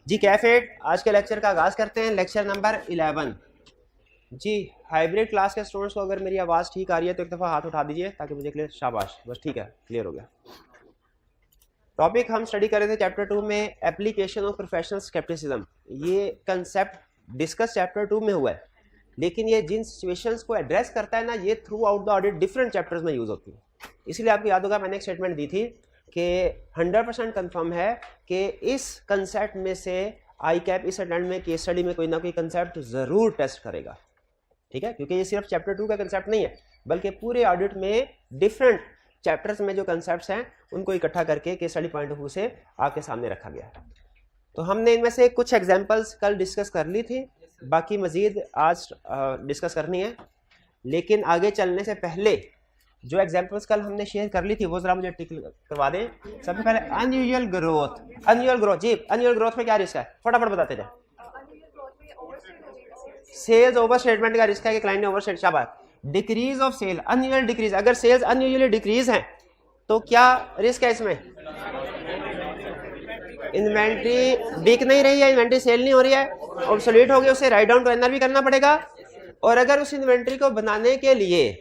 जी कैफेट, आज के लेक्चर का आगाज़ करते हैं। Lecture number 11। जी हाइब्रिड क्लास के स्टूडेंट्स को अगर मेरी आवाज़ ठीक आ रही है तो एक दफ़ा हाथ उठा दीजिए ताकि मुझे क्लियर। शाबाश, बस ठीक है, क्लियर हो गया। टॉपिक हम स्टडी कर रहे थे चैप्टर 2 में, एप्लीकेशन ऑफ प्रोफेशनल स्केप्टिसिज्म। ये कंसेप्ट डिस्कस चैप्टर 2 में हुआ है, लेकिन ये जिन सिचुएशंस को एड्रेस करता है ना, ये through out the audit different chapters में यूज़ होती है। इसलिए आपको याद होगा मैंने एक स्टेटमेंट दी थी कि 100% कंफर्म है कि इस कंसेप्ट में से आई कैप इस अटेम्प्ट में केस स्टडी में कोई ना कोई कंसेप्ट ज़रूर टेस्ट करेगा, ठीक है, क्योंकि ये सिर्फ चैप्टर 2 का कंसेप्ट नहीं है, बल्कि पूरे ऑडिट में डिफरेंट चैप्टर्स में जो कंसेप्ट्स हैं उनको इकट्ठा करके case study point of view से आपके सामने रखा गया है। तो हमने इनमें से कुछ एग्जांपल्स कल डिस्कस कर ली थी, बाकी मज़ीद आज डिस्कस करनी है। लेकिन आगे चलने से पहले जो एग्जांपल्स कल हमने शेयर कर ली थी वो जरा मुझे टिक करवा दें। सबसे पहले अनयूजुअल ग्रोथ। अनयूजुअल ग्रोथ, जी अनयूजुअल ग्रोथ में क्या रिस्क है, फटाफट बताते जाए। सेल्स ओवर स्टेटमेंट का रिस्क है कि क्लाइंट ने ओवर स्टेट। शाबाश। Decrease of sale, unusual decrease. अगर सेल्स अनयूजुअली डिक्रीज हैं तो क्या रिस्क है इसमें? इन्वेंट्री बिक नहीं रही है, इन्वेंट्री सेल नहीं हो रही है, ऑब्सोलीट हो गई, उसे राइट डाउन टू एनआर भी करना पड़ेगा। और अगर उस इन्वेंट्री को बनाने के लिए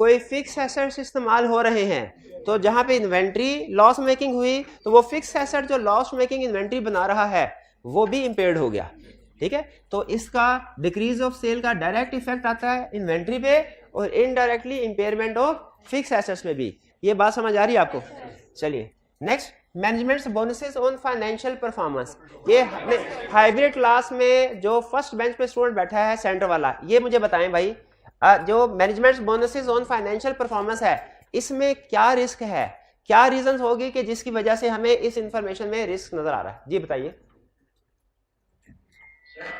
कोई फिक्स एसेट्स इस्तेमाल हो रहे हैं तो जहां पे इन्वेंट्री लॉस मेकिंग हुई तो वो फिक्स एसेट जो लॉस मेकिंग इन्वेंट्री बना रहा है वो भी इम्पेयर्ड हो गया, ठीक है। तो इसका डिक्रीज ऑफ सेल का डायरेक्ट इफेक्ट आता है इन्वेंट्री पे और indirectly impairment of fix assets में भी। ये बात समझ आ रही है आपको? चलिए next, management bonuses on financial performance. ये हाइब्रिड क्लास में जो फर्स्ट बेंच पे स्टूडेंट बैठा है सेंटर वाला, ये मुझे बताएं भाई, जो management bonuses on financial performance है इसमें क्या रिस्क है, क्या रीजंस होगी कि जिसकी वजह से हमें इस इंफॉर्मेशन में रिस्क नजर आ रहा है? जी बताइए।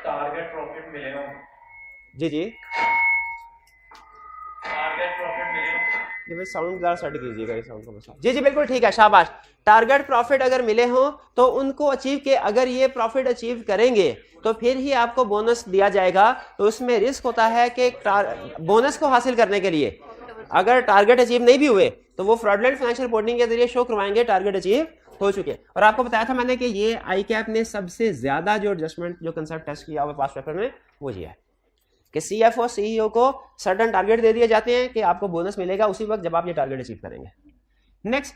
टारगेट प्रॉफिट मिलेगा। जी जी, टारगेट प्रॉफिट मिलेगा। ये भाई साउंड ज़रा सेट कीजिएगा, ये साउंड का मसला। जी जी बिल्कुल ठीक है, शाबाश। टारगेट प्रॉफिट अगर मिले हो तो उनको अचीव के, अगर ये प्रॉफिट अचीव करेंगे तो फिर ही आपको बोनस दिया जाएगा। तो उसमें रिस्क होता है कि बोनस को हासिल करने के लिए अगर टारगेट अचीव नहीं भी हुए तो वो फ्रॉडलेंट फाइनेंशियल रिपोर्टिंग के जरिए शो करवाएंगे टारगेट अचीव हो चुके। और आपको बताया था मैंने कि ये आई कैप ने सबसे ज्यादा जो एडजस्टमेंट जो कंसेप्ट टेस्ट किया हुआ पास्ट पेपर में वो ये है कि सीएफओ सीईओ को सर्टेन टारगेट दे दिए जाते हैं कि आपको बोनस मिलेगा उसी वक्त जब आप ये टारगेट अचीव करेंगे। Next,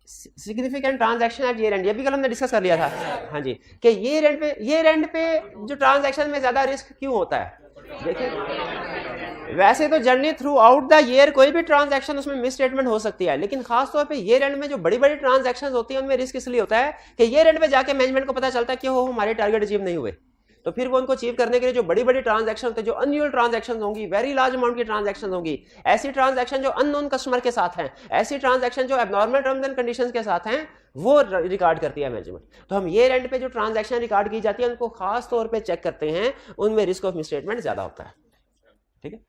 significant transaction at year end, ये भी कल हमने डिस्कस कर लिया था। हाँ जी, कि ये एंड पे जो ट्रांजैक्शन में ज्यादा रिस्क क्यों होता है? देखिए वैसे तो journey through out the year कोई भी ट्रांजैक्शन उसमें मिस स्टेटमेंट हो सकती है, लेकिन खासतौर पे ईयर एंड में जो बड़ी बड़ी ट्रांजैक्शंस होती हैं उनमें रिस्क इसलिए होता है कि ईयर एंड पे जाके मैनेजमेंट को पता चलता है कि वो हमारे टारगेट अचीव नहीं हुए। तो फिर वो उनको अचीव करने के लिए जो बड़ी बड़ी ट्रांजैक्शन होते हैं, जो अनयूजुअल ट्रांजैक्शन होंगी, वेरी लार्ज अमाउंट की ट्रांजैक्शन होंगी, ऐसी ट्रांजैक्शन जो अननोन कस्टमर के साथ हैं, ऐसी ट्रांजैक्शन जो एबनॉर्मल टर्म्स एंड कंडीशंस के साथ हैं, वो रिकॉर्ड करती है मैनेजमेंट। तो हम ये एंड पे जो ट्रांजैक्शन रिकॉर्ड की जाती है उनको खास तौर पे चेक करते हैं, उनमें रिस्क ऑफ मिसस्टेटमेंट ज्यादा होता है, ठीक है।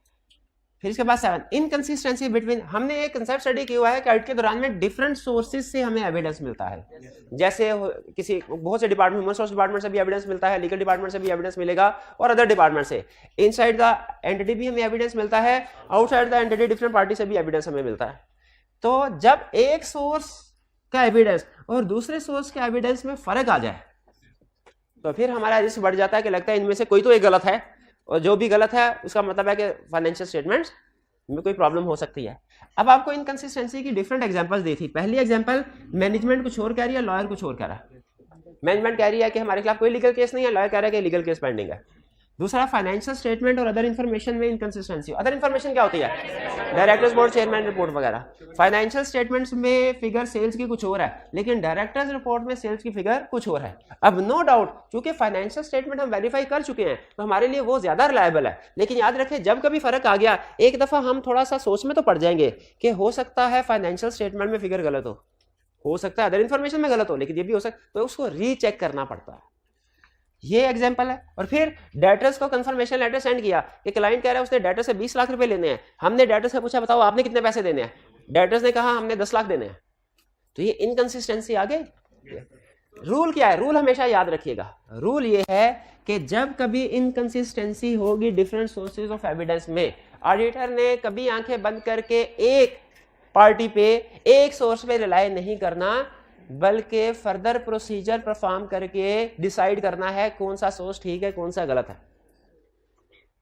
फिर इसके बाद 7, इनकंसिस्टेंसी बिटवीन। हमने एक कंसेप्ट स्टडी किया हुआ है कि ऑडिट के दौरान में डिफरेंट सोर्सेज से हमें एविडेंस मिलता है। जैसे किसी बहुत से डिपार्टमेंट, ह्यूमन रिसोर्स डिपार्टमेंट से भी एविडेंस मिलता है, लीगल डिपार्टमेंट से भी एविडेंस मिलेगा और अदर डिपार्टमेंट से। इनसाइड द एंटिटी भी हमें एविडेंस मिलता है, outside the entity different party से भी एविडेंस हमें मिलता है। तो जब एक सोर्स का एविडेंस और दूसरे सोर्स के एविडेंस में फर्क आ जाए तो फिर हमारा रिस्क बढ़ जाता है कि लगता है इनमें से कोई तो एक गलत है, और जो भी गलत है उसका मतलब है कि फाइनेंशियल स्टेटमेंट्स में कोई प्रॉब्लम हो सकती है। अब आपको इनकंसिस्टेंसी की डिफरेंट एग्जांपल्स दी थी। पहली एग्जांपल, मैनेजमेंट कुछ और कह रही है, लॉयर कुछ और कह रहा है। मैनेजमेंट कह रही है कि हमारे खिलाफ कोई लीगल केस नहीं है, लॉयर कह रहा है कि लीगल केस पेंडिंग है। दूसरा, फाइनेंशियल स्टेटमेंट और अदर इन्फॉर्मेशन में इनकंसिस्टेंसी। अदर इन्फॉर्मेशन क्या होती है? डायरेक्टर्स बोर्ड, चेयरमैन रिपोर्ट वगैरह। फाइनेंशियल स्टेटमेंट्स में फिगर सेल्स की कुछ और है, लेकिन डायरेक्टर्स रिपोर्ट में सेल्स की फिगर कुछ और है। अब नो डाउट चूंकि फाइनेंशियल स्टेटमेंट हम वेरीफाई कर चुके हैं तो हमारे लिए वो ज्यादा रिलायबल है, लेकिन याद रखें जब कभी फर्क आ गया एक दफा हम थोड़ा सा सोच में तो पड़ जाएंगे कि हो सकता है फाइनेंशियल स्टेटमेंट में फिगर गलत हो सकता है अदर इन्फॉर्मेशन में गलत हो, लेकिन ये भी हो सकता है, तो उसको रीचेक करना पड़ता है। ये एग्जांपल है। और फिर डेटर्स को कंफर्मेशन लेटर सेंड किया कि क्लाइंट कह रहा है उसने डेटर से 20 लाख रुपए लेने हैं। हमने डेटर से पूछा बताओ आपने कितने पैसे देने हैं, डेटर्स ने कहा हमने 10 लाख देने हैं। तो ये इनकंसिस्टेंसी आ गई। रूल क्या है? रूल हमेशा याद रखिएगा, रूल ये है कि जब कभी इनकंसिस्टेंसी होगी डिफरेंट सोर्सेज ऑफ एविडेंस में, ऑडिटर ने कभी आंखें बंद करके एक पार्टी पे, एक सोर्स पे रिलाय नहीं करना, बल्कि फर्दर प्रोसीजर परफॉर्म करके डिसाइड करना है कौन सा सोर्स ठीक है कौन सा गलत है।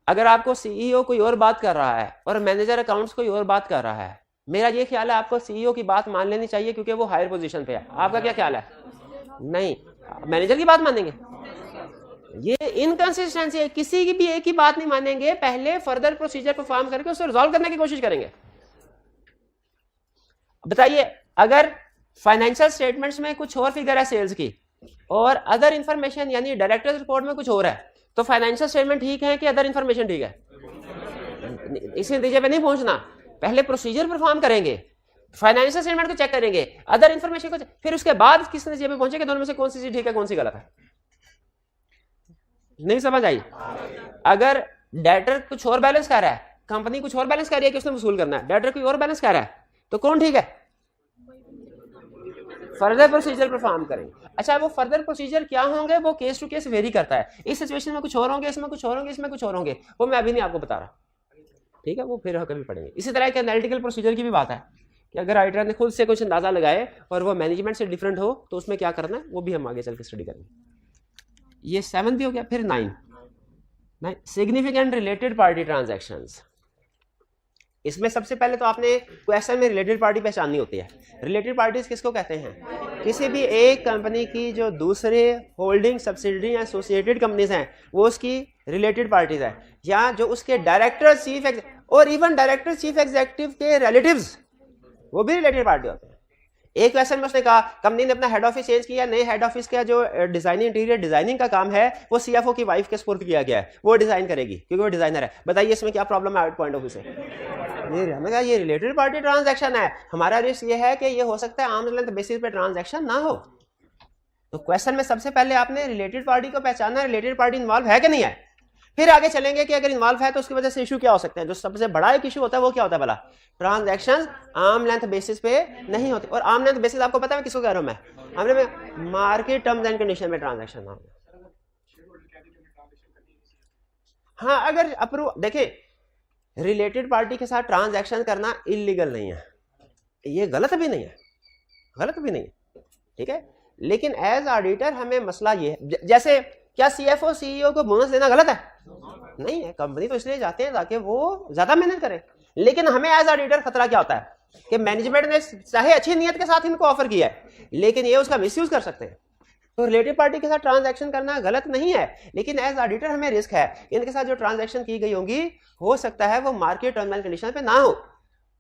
अगर आपको सीईओ कोई और बात कर रहा है और मैनेजर अकाउंट्स कोई और बात कर रहा है, मेरा ये ख्याल है आपको सीईओ की बात मान लेनी चाहिए क्योंकि वो हायर पोजीशन पे है। आपका क्या ख्याल है? नहीं, मैनेजर की बात मानेंगे? ये इनकंसिस्टेंसी है, किसी की भी एक ही बात नहीं मानेंगे, पहले फर्दर प्रोसीजर परफॉर्म करके उसको रिजॉल्व करने की कोशिश करेंगे। बताइए, अगर फाइनेंशियल स्टेटमेंट्स में कुछ और फिगर है सेल्स की और अदर इंफॉर्मेशन यानी डायरेक्टर्स रिपोर्ट में कुछ और है, तो फाइनेंशियल स्टेटमेंट ठीक है कि अदर इंफॉर्मेशन ठीक है? इस नतीजे पे नहीं पहुंचना, पहले प्रोसीजर परफॉर्म करेंगे, फाइनेंशियल स्टेटमेंट को चेक करेंगे, अदर इंफॉर्मेशन को फिर उसके बाद किस नतीजे पे पहुंचेंगे दोनों में से कौन सी चीज ठीक है कौन सी गलत है। नहीं समझ आई? अगर डेटर कुछ और बैलेंस कर रहा है, कंपनी कुछ और बैलेंस कर रही है कि उसने वसूल करना है, डेटर कोई और बैलेंस कर रहा है, तो कौन ठीक है? फर्दर प्रोसीजर परफॉर्म करेंगे। अच्छा, वो फर्दर प्रोसीजर क्या होंगे वो केस टू केस वेरी करता है, इस सिचुएशन में कुछ और होंगे, इसमें कुछ और होंगे, इसमें कुछ और होंगे, वो मैं अभी नहीं आपको बता रहा, ठीक है, वो फिर कभी पढ़ेंगे। इसी तरह के एनालिटिकल प्रोसीजर की भी बात है कि अगर राइटर ने खुद से कुछ अंदाजा लगाए और वो मैनेजमेंट से डिफरेंट हो तो उसमें क्या करना है, वो भी हम आगे चल के स्टडी करेंगे। ये 7 भी हो गया। फिर 9 सिग्निफिकेंट रिलेटेड पार्टी ट्रांजैक्शंस। इसमें सबसे पहले तो आपने क्वेश्चन में रिलेटेड पार्टी पहचाननी होती है। रिलेटेड पार्टीज किसको कहते हैं? किसी भी एक कंपनी की जो दूसरे होल्डिंग सब्सिडरी या एसोसिएटेड कंपनीज हैं वो उसकी रिलेटेड पार्टीज है, या जो उसके डायरेक्टर चीफ और इवन डायरेक्टर चीफ एग्जीक्यूटिव के रिलेटिव्स वो भी रिलेटेड पार्टी होते हैं। एक क्वेश्चन में उसने कहा कंपनी ने अपना हेड ऑफिस चेंज किया, नए हेड ऑफिस का जो डिजाइनिंग इंटीरियर डिजाइनिंग का काम है वो सीएफओ की वाइफ के स्पुर्द किया गया है, वो डिजाइन करेगी क्योंकि वो डिजाइनर है। बताइए इसमें क्या प्रॉब्लम है पॉइंट ऑफ व्यू से? हमने कहा ये रिलेटेड पार्टी ट्रांजैक्शन है, हमारा रिस्क ये है कि ये हो सकता है आर्म्स लेंथ बेसिस पे ट्रांजैक्शन ना हो। तो क्वेश्चन में सबसे पहले आपने रिलेटेड पार्टी को पहचानना, रिलेटेड पार्टी इन्वॉल्व है कि नहीं है। फिर आगे चलेंगे कि अगर इन्वॉल्व है तो उसकी वजह से इशू क्या हो सकते हैं। जो सबसे बड़ा एक इशू होता है वो क्या होता है भला? ट्रांजैक्शन आर्म लेंथ बेसिस पे नहीं होते। और आर्म लेंथ बेसिस आपको पता है मैं किसको कह रहा हूं? मैं हमने मार्केट टर्म्स एंड कंडीशन में ट्रांजैक्शन ना हो। हाँ, अगर अप्रूव देखिए, रिलेटेड पार्टी के साथ ट्रांजैक्शन करना इलीगल नहीं है, ये गलत भी नहीं है, गलत भी नहीं है, ठीक है। लेकिन एज ऑडिटर हमें मसला ये है, जैसे क्या सीएफओ सीईओ को बोनस देना गलत है? नहीं है, कंपनी तो इसलिए जाते हैं ताकि वो ज्यादा मेहनत करे। लेकिन हमें एज ऑडिटर खतरा क्या होता है कि मैनेजमेंट ने चाहे अच्छी नियत के साथ इनको ऑफर किया है लेकिन ये उसका मिसयूज कर सकते हैं। तो रिलेटेड पार्टी के साथ ट्रांजैक्शन करना गलत नहीं है, लेकिन एज ऑडिटर हमें रिस्क है इनके साथ जो ट्रांजैक्शन की गई होंगी हो सकता है वो मार्केट टर्म एंड कंडीशन पे ना हो,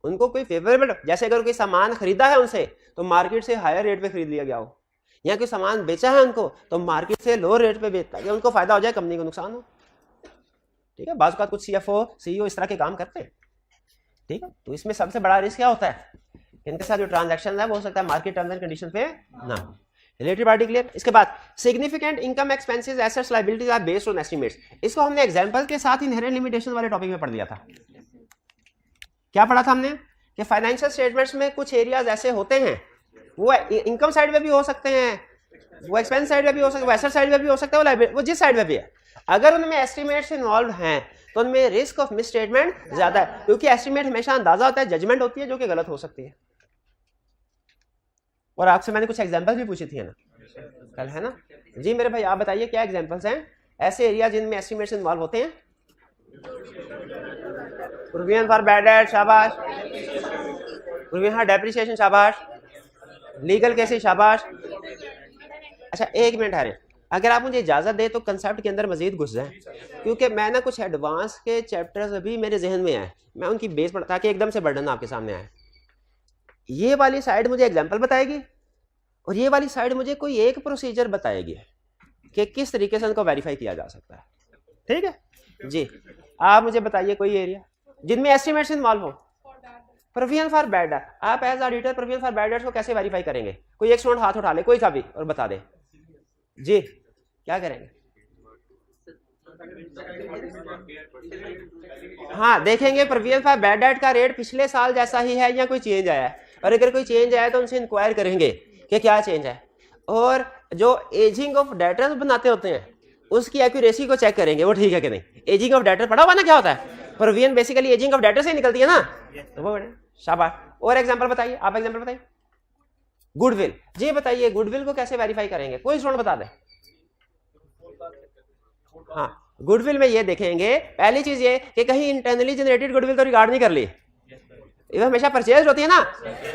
उनको कोई फेवरेबल, जैसे अगर कोई सामान खरीदा है उनसे तो मार्केट से हायर रेट पे खरीद लिया गया हो, या कोई सामान बेचा है उनको तो मार्केट से लो रेट पे बेचता है, उनको फायदा हो जाए कंपनी को नुकसान हो, ठीक है। बाज़ कुछ सीएफओ सीईओ इस तरह के काम करते हैं, ठीक है। तो इसमें सबसे बड़ा रिस्क क्या होता है, इनके साथ जो ट्रांजैक्शन है वो हो सकता है मार्केट टर्म्स एंड कंडीशन पे ना हो। Related party clear. इसके बाद significant income expenses assets liabilities are based on estimates. इसको हमने एग्जांपल के साथ इनहेरेंट लिमिटेशन वाले टॉपिक में पढ़ लिया था। क्या पढ़ा था हमने कि फाइनेंशियल स्टेटमेंट्स में कुछ एरियाज ऐसे होते हैं, वो इनकम साइड में भी हो सकते हैं, वो एक्सपेंस साइड में भी हो सकते हैं, वो एसेट साइड में भी हो सकता है, वो जिस साइड में भी है, अगर उनमें एस्टिमेट्स इन्वॉल्व हैं तो उनमें रिस्क ऑफ मिस स्टेटमेंट ज्यादा है, क्योंकि एस्टिमेट हमेशा अंदाजा होता है, जजमेंट होती है जो कि गलत हो सकती है। और आपसे मैंने कुछ एग्जांपल भी पूछी थी ना कल, है ना जी मेरे भाई, आप बताइए क्या एग्जांपल्स हैं ऐसे एरिया जिनमें एस्टिमेट्स इन्वॉल्व होते हैं? प्रोविजन फॉर बैड डेट, शाबाश। प्रोविजन फॉर डेप्रिसिएशन, शाबाश। लीगल केसेस, शाबाश। अच्छा एक मिनट है, अगर आप मुझे इजाजत दें तो कंसेप्ट के अंदर मजीद घुस जाएं, क्योंकि मैं ना कुछ एडवांस के चैप्टर्स अभी मेरे जहन में आए, मैं उनकी बेस पर ताकि एकदम से बर्डन आपके सामने आए। ये वाली साइड मुझे एग्जांपल बताएगी और ये वाली साइड मुझे कोई एक प्रोसीजर बताएगी कि किस तरीके से उनको वेरीफाई किया जा सकता है, ठीक है जी। आप मुझे बताइए कोई एरिया जिनमें एस्टिमेट्स इन्वॉल्व हो। प्रोविजन फॉर बैड डेट, आप as auditor provision for bad debts को कैसे वेरीफाई करेंगे? कोई एक स्टूडेंट हाथ उठा ले कोई सा भी और बता दे जी, क्या करेंगे? हाँ देखेंगे प्रोविजन फॉर बैड डेट का रेट पिछले साल जैसा ही है या कोई चेंज आया है, और अगर कोई चेंज आया तो उनसे इंक्वायर करेंगे कि क्या चेंज है। और जो एजिंग ऑफ डेटर्स बनाते होते हैं उसकी एक्यूरेसी को चेक करेंगे वो ठीक है कि नहीं। एजिंग ऑफ डेटर पढ़ा हुआ ना क्या होता है? Provision basically ageing of debtor से निकलती है ना, तो वो शाबाश। और एग्जांपल बताइए, आप एग्जांपल बताइए। गुडविल, जी बताइए गुडविल को कैसे वेरीफाई करेंगे, कोई स्टूडेंट बता दे। हाँ, गुडविल में ये देखेंगे, पहली चीज ये कि कहीं इंटरनली जनरेटेड गुडविल तो रिकॉर्ड नहीं कर ली, ये हमेशा परचेज होती है ना,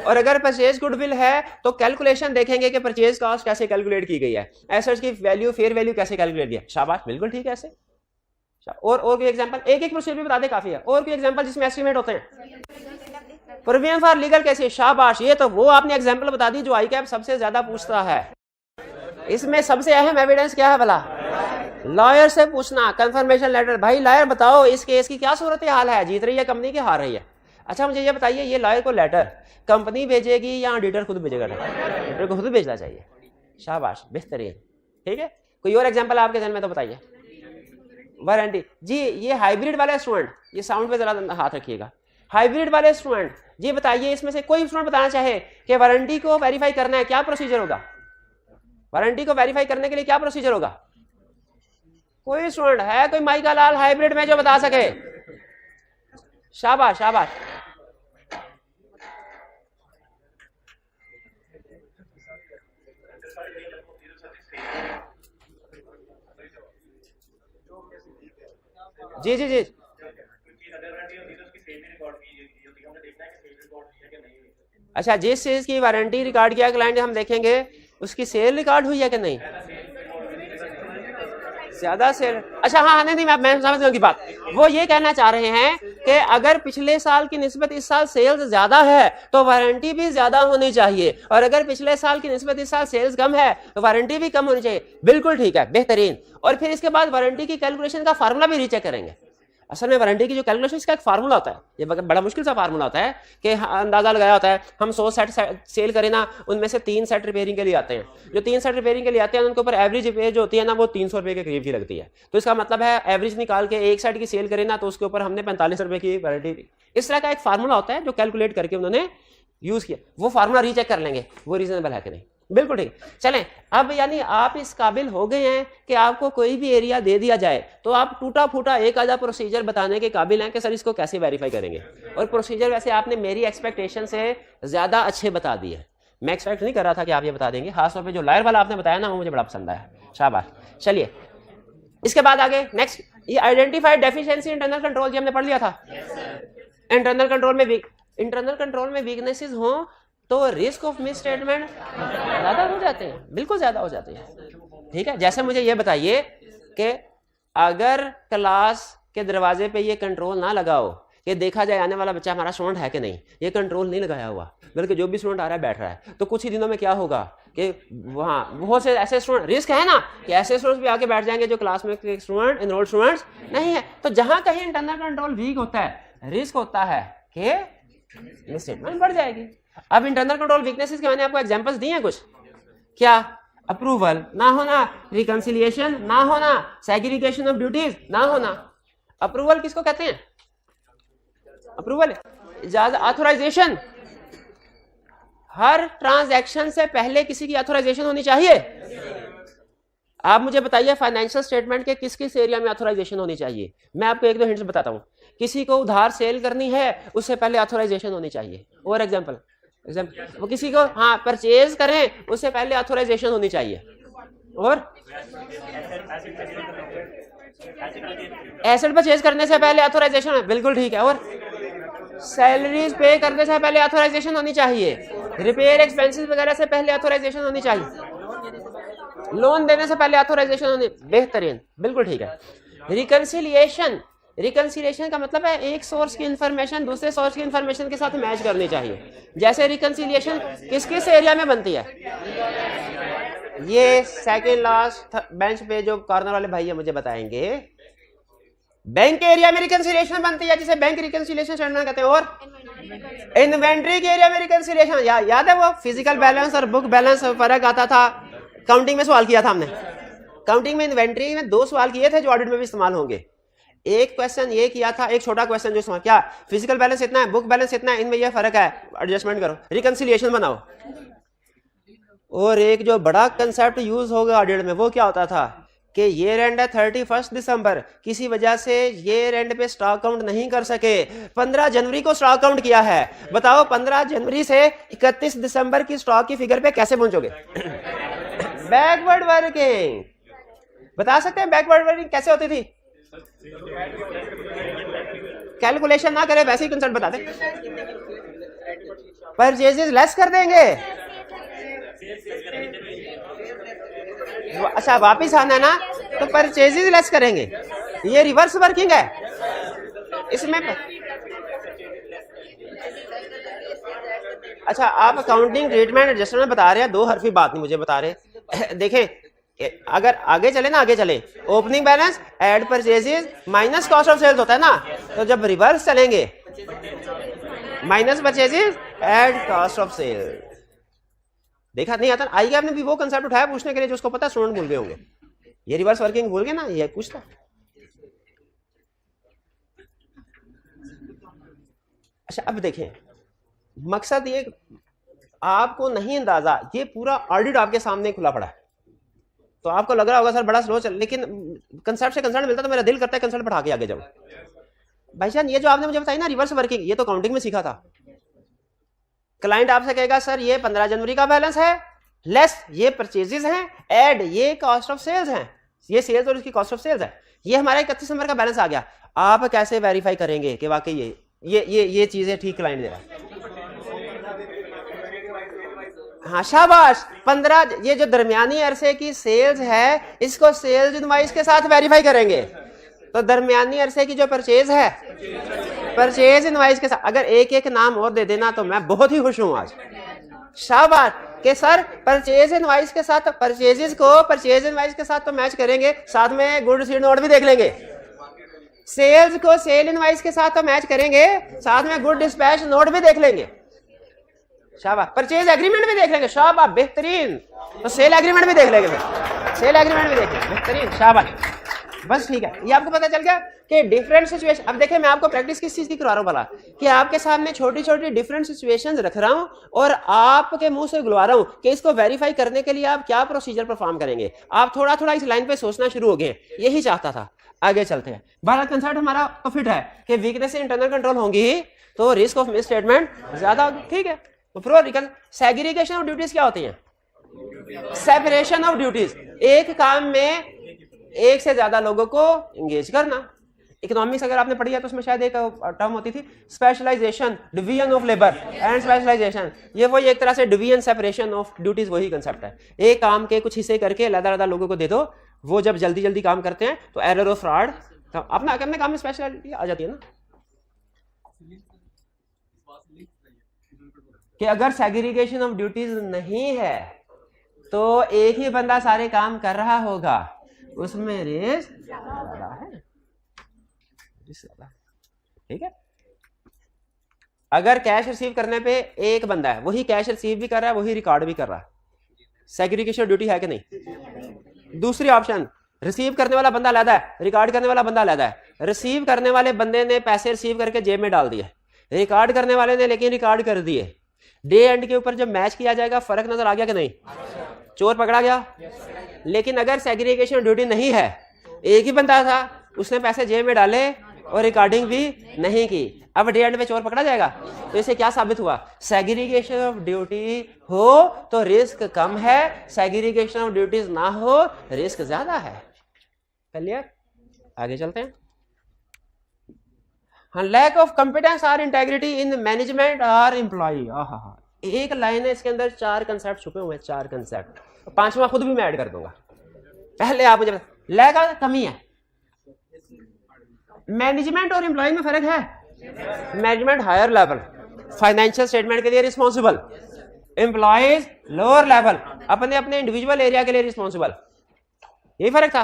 और अगर परचेज गुडविल है तो कैलकुलेशन देखेंगे कि परचेज कॉस्ट कैसे कैलकुलेट की गई है, एसेट्स की वैल्यू, फेयर वैल्यू कैसे कैलकुलेट किया। शाबाश, बिल्कुल ठीक है ऐसे। और कोई एग्जांपल, एक एक प्रोसीजर भी बता दे काफी है। और कोई एग्जांपल जिसमें एस्टिमेट होते हैं, प्रीमियम फॉर लीगल केसेस, शाबाश, ये तो वो आपने एग्जांपल बता दी जो आईकैप सबसे ज्यादा पूछता है। इसमें सबसे अहम एविडेंस क्या है भला, लॉयर से पूछना, कंफर्मेशन लेटर। भाई लॉयर बताओ इस केस की क्या सूरत हाल है, जीत रही है कंपनी की हार रही है। अच्छा मुझे ये बताइए, ये लॉयर को लेटर कंपनी भेजेगी या ऑडिटर खुद भेजेगा? ऑडिटर को खुद भेजना चाहिए। शाबाश, बेहतरीन, ठीक है। कोई और एग्जांपल आपके ध्यान में तो बताइए। वारंटी, जी ये हाइब्रिड वाले स्टूडेंट, ये साउंड पे जरा हाथ रखिएगा। हाइब्रिड वाले स्टूडेंट, जी बताइए इसमें से कोई स्टूडेंट बताना चाहे कि वारंटी को वेरीफाई करना है, क्या प्रोसीजर होगा? वारंटी को वेरीफाई करने के लिए क्या प्रोसीजर होगा? कोई स्टूडेंट है, कोई माई का लाल हाइब्रिड में जो बता सके? शाबाश शाबाश। जी जी जी, अच्छा जिस चीज की वारंटी रिकॉर्ड किया क्लाइंट, हम देखेंगे उसकी सेल रिकॉर्ड हुई है कि नहीं, ज्यादा सेल। अच्छा हाँ, नहीं मैं समझ गई बात। वो ये कहना चाह रहे हैं कि अगर पिछले साल की निस्बत इस साल सेल्स ज्यादा है तो वारंटी भी ज्यादा होनी चाहिए, और अगर पिछले साल की निस्बत इस साल सेल्स कम है तो वारंटी भी कम होनी चाहिए। बिल्कुल ठीक है, बेहतरीन। और फिर इसके बाद वारंटी की कैलकुलेशन का फार्मूला भी रीचेक करेंगे। असल में वारंटी की जो कैलकुलेशन, इसका एक फार्मूला होता है, ये बड़ा मुश्किल सा फार्मूला होता है कि अंदाजा लगाया होता है, हम 100 सेट सेल करें ना, उनमें से 3 सेट रिपेयरिंग के लिए आते हैं। जो 3 सेट रिपेयरिंग के लिए आते हैं उनके ऊपर एवरेज रिपेयर जो होती है ना वो 300 रुपये के करीब ही लगती है। तो इसका मतलब है एवरेज निकाल के एक सेट की सेल करें ना तो उसके ऊपर हमने 45 रुपये की वारंटी दी। इस तरह का एक फार्मूला होता है जो कैलकुलेट करके उन्होंने यूज किया। वो फार्मूला रीचेक कर लेंगे वो रीजनेबल है कि नहीं। बिल्कुल ठीक। चलें, अब यानी आप इस काबिल हो गए हैं कि आपको कोई भी एरिया दे दिया जाए तो आप टूटा फूटा एक आधा प्रोसीजर बताने के काबिल हैं कि सर इसको कैसे वेरीफाई करेंगे। और प्रोसीजर वैसे आपने मेरी एक्सपेक्टेशन से ज्यादा अच्छे बता दिए। मैं एक्सपेक्ट नहीं कर रहा था कि आप ये बता देंगे, खासतौर पे जो लॉयर वाला आपने बताया ना वो मुझे बड़ा पसंद आया, शाबाश। चलिए इसके बाद आगे नेक्स्ट, ये आइडेंटिफाइड डेफिशिएंसी इंटरनल कंट्रोल, जी हमने पढ़ लिया था। इंटरनल कंट्रोल में वीकनेसेस हो तो रिस्क ऑफ मिस स्टेटमेंट ज्यादा हो जाते हैं, बिल्कुल ज्यादा हो जाते हैं। ठीक है, जैसे मुझे ये बताइए कि अगर क्लास के दरवाजे पे ये कंट्रोल ना लगाओ कि देखा जाए आने वाला बच्चा हमारा स्टूडेंट है कि नहीं, ये कंट्रोल नहीं लगाया हुआ, बल्कि जो भी स्टूडेंट आ रहा है बैठ रहा है, तो कुछ ही दिनों में क्या होगा कि वहाँ बहुत से ऐसे स्टूडेंट, रिस्क है ना कि ऐसे स्टूडेंट्स भी आके बैठ जाएंगे जो क्लास में स्टूडेंट एनरोल्ड स्टूडेंट्स नहीं है। तो जहां कहीं इंटरनल कंट्रोल वीक होता है, रिस्क होता है कि मिस स्टेटमेंट बढ़ जाएगी। अब इंटरनल कंट्रोल वीकनेसेस के मैंने आपको एग्जांपल्स दिए हैं कुछ, क्या? अप्रूवल ना होना, रिकंसिलिएशन ना होना, सेग्रीगेशन ऑफ ड्यूटीज ना होना। अप्रूवल किसको कहते हैं? अप्रूवल, इजाजत, ऑथराइजेशन। हर ट्रांजैक्शन से पहले किसी की ऑथराइजेशन होनी चाहिए। आप मुझे बताइए फाइनेंशियल स्टेटमेंट के किस किस एरिया में ऑथराइजेशन होनी चाहिए। मैं आपको एक दो हिंट्स बताता हूँ। किसी को उधार सेल करनी है उससे पहले ऑथराइजेशन होनी चाहिए। और एग्जांपल वो किसी को हाँ परचेज करें उससे पहले ऑथराइजेशन होनी चाहिए। और एसेट परचेज करने से पहले ऑथराइजेशन है, बिल्कुल ठीक है। और सैलरीज पे करने से पहले ऑथराइजेशन होनी चाहिए। रिपेयर एक्सपेंसेस वगैरह से पहले ऑथराइजेशन होनी चाहिए। लोन देने से पहले ऑथराइजेशन होनी, बेहतरीन, बिल्कुल ठीक है। रिकंसिलिएशन का मतलब है एक सोर्स की इंफॉर्मेशन दूसरे सोर्स की इंफॉर्मेशन के साथ मैच करनी चाहिए। जैसे रिकंसिलिएशन किस किस एरिया में बनती है? ये सेकंड लास्ट बेंच पे जो कॉर्नर वाले भाई है मुझे बताएंगे। बैंक के एरिया में रिकंसिलिएशन बनती है जिसे बैंक रिकंसिलिएशन स्टेटमेंट कहते हैं। और इन्वेंट्री के एरिया में रिकंसिलिएशन, याद है वो फिजिकल बैलेंस और बुक बैलेंस फर्क आता था। काउंटिंग में सवाल किया था हमने, काउंटिंग में इन्वेंट्री में 2 सवाल किए थे जो ऑडिट में भी इस्तेमाल होंगे। एक क्वेश्चन ये किया था, एक छोटा क्वेश्चन जो क्या फिजिकल बैलेंस इतना है, बुक बैलेंस इतना है, इनमें ये फर्क है, एडजस्टमेंट करो, रिकंसिलिएशन बनाओ। और एक जो बड़ा कंसेप्ट यूज होगा ऑडिट में वो क्या होता था कि ईयर एंड है 31 दिसंबर, किसी वजह से ईयर एंड पे स्टॉक काउंट नहीं कर सके, 15 जनवरी को स्टॉक काउंट किया है, बताओ 15 जनवरी से 31 दिसंबर की स्टॉक की फिगर पे कैसे पहुंचोगे? Backward working. बता सकते हैं बैकवर्ड वर्किंग कैसे होती थी? कैलकुलेशन ना करे वैसे ही कंसेप्ट बता दे। परचेजेस लेस कर देंगे। अच्छा वापिस आना ना, तो परचेजेस लेस करेंगे, ये रिवर्स वर्किंग है इसमें। अच्छा आप अकाउंटिंग ट्रीटमेंट एडजस्टमेंट बता रहे हैं, दो हरफी बात नहीं मुझे बता रहे। देखें अगर आगे चले ना, आगे चले, opening balance add purchases minus cost of sales होता है ना, तो जब रिवर्स चलेंगे minus purchases add cost of sales. देखा नहीं आता? आइए आपने भी वो कंसेप्ट उठाया पूछने के लिए जो उसको पता स्टूडेंट भूल गए होंगे। ये रिवर्स वर्किंग भूल गए ना, ये पूछता। अच्छा अब देखें, मकसद ये आपको नहीं अंदाजा, ये पूरा ऑडिट आपके सामने खुला पड़ा है, तो आपको लग रहा होगा सर बड़ा स्लो चल, लेकिन कंसेप्ट से कंसेप्ट मिलता तो मेरा दिल करता है कंसेप्ट पढ़ा के आगे जाऊं। भाईजान ये जो आपने मुझे बताई ना रिवर्स वर्किंग, ये तो काउंटिंग में सीखा था। क्लाइंट आपसे कहेगा सर ये 15 जनवरी का बैलेंस है, लेस ये परचेजेस हैं, ऐड ये कॉस्ट ऑफ सेल्स हैं, ये सेल्स और इसकी कॉस्ट ऑफ सेल्स है, ये हमारा 31 दिसंबर का बैलेंस आ गया। आप कैसे वेरीफाई करेंगे कि वाकई ये चीजें ठीक क्लाइंट दे रहा है? हाँ शाबाश, 15 ये जो दरमियानी अरसे की सेल्स है इसको सेल्स इनवॉइस के साथ वेरीफाई करेंगे। तो दरमियानी अरसे की जो परचेज है परचेज इनवॉइस के साथ, अगर एक एक नाम और दे देना तो मैं बहुत ही खुश हूं आज। शाबाश कि सर परचेज इनवॉइस के साथ परचेजेस को परचेज इनवॉइस के साथ तो मैच करेंगे, साथ में गुड रिसीट नोट भी देख लेंगे। सेल्स को सेल इनवॉइस के साथ तो मैच करेंगे, साथ में गुड डिस्पैच नोट भी देख लेंगे। शाबाश, परचेज एग्रीमेंट भी देख लेंगे, शाबाश बेहतरीन। तो सेल एग्रीमेंट भी देख लेंगे, सेल एग्रीमेंट भी देख लेंगे, बेहतरीन शाबाश। बस ठीक है, ये आपको पता चल गया कि डिफरेंट सिचुएशन। अब देखिए मैं आपको प्रैक्टिस किस चीज की करवा रहा हूँ भला, कि आपके सामने छोटी छोटी डिफरेंट सिचुएशंस रख रहा हूँ और आपके मुंह से बुलवा रहा हूँ कि इसको वेरीफाई करने के लिए आप क्या प्रोसीजर परफॉर्म करेंगे। आप थोड़ा थोड़ा इस लाइन पे सोचना शुरू हो गए, यही चाहता था। आगे चलते हैं। भारत कंसेप्ट हमारा तो फिट है कि वीकनेस इंटरनल कंट्रोल होंगी तो रिस्क ऑफ मिस स्टेटमेंट ज्यादा होगी, ठीक है। तो प्रोरिकल सेग्रीगेशन ऑफ ड्यूटीज क्या होती है? सेपरेशन ऑफ ड्यूटीज, एक काम में एक से ज्यादा लोगों को एंगेज करना। इकोनॉमिक्स अगर आपने पढ़ी है तो उसमें शायद एक टर्म होती थी specialization, division of labour and specialization. ये वही एक तरह से डिवीजन सेपरेशन ऑफ ड्यूटीज वही कंसेप्ट है। एक काम के कुछ हिस्से करके अलग-अलग लोगों को दे दो, वो जब जल्दी जल्दी काम करते हैं तो एरर और फ्रॉड तो अपना अपने काम में स्पेशलिटी आ जाती है ना। कि अगर सेग्रीगेशन ऑफ ड्यूटीज नहीं है तो एक ही बंदा सारे काम कर रहा होगा, उसमें रिस्क ज्यादा है, ठीक है। अगर कैश रिसीव करने पे एक बंदा है, वही कैश रिसीव भी कर रहा है, वही रिकॉर्ड भी कर रहा है, सेग्रीगेशन ड्यूटी है कि नहीं? दूसरी ऑप्शन, रिसीव करने वाला बंदा अलग है, रिकॉर्ड करने वाला बंदा अलग है। रिसीव करने वाले बंदे ने पैसे रिसीव करके जेब में डाल दिए, रिकॉर्ड करने वाले ने लेकिन रिकॉर्ड कर दिए। डे एंड के ऊपर जब मैच किया जाएगा फर्क नजर आ गया कि नहीं? चोर पकड़ा गया। लेकिन अगर सेग्रीगेशन ड्यूटी नहीं है, एक ही बंदा था, उसने पैसे जेब में डाले और रिकॉर्डिंग भी नहीं की, अब डे एंड में चोर पकड़ा जाएगा। तो इसे क्या साबित हुआ? सेग्रीगेशन ऑफ ड्यूटी हो तो रिस्क कम है, सेग्रीगेशन ऑफ ड्यूटीज ना हो रिस्क ज्यादा है। क्लियर? आगे चलते हैं। हाँ, लैक ऑफ कॉम्पिटेंस और इंटेग्रिटी इन मैनेजमेंट और एम्प्लॉय। एक लाइन है, इसके अंदर 4 कंसेप्ट छुपे हुए हैं, 4 कंसेप्ट, 5वां खुद भी मैं ऐड कर दूंगा। पहले आप मुझे लैक का कमी है, मैनेजमेंट और एम्प्लॉय में फर्क है। Management higher level, financial statement के लिए रिस्पॉन्सिबल, एम्प्लॉयज लोअर लेवल, अपने अपने इंडिविजुअल एरिया के लिए रिस्पॉन्सिबल, यही फर्क था।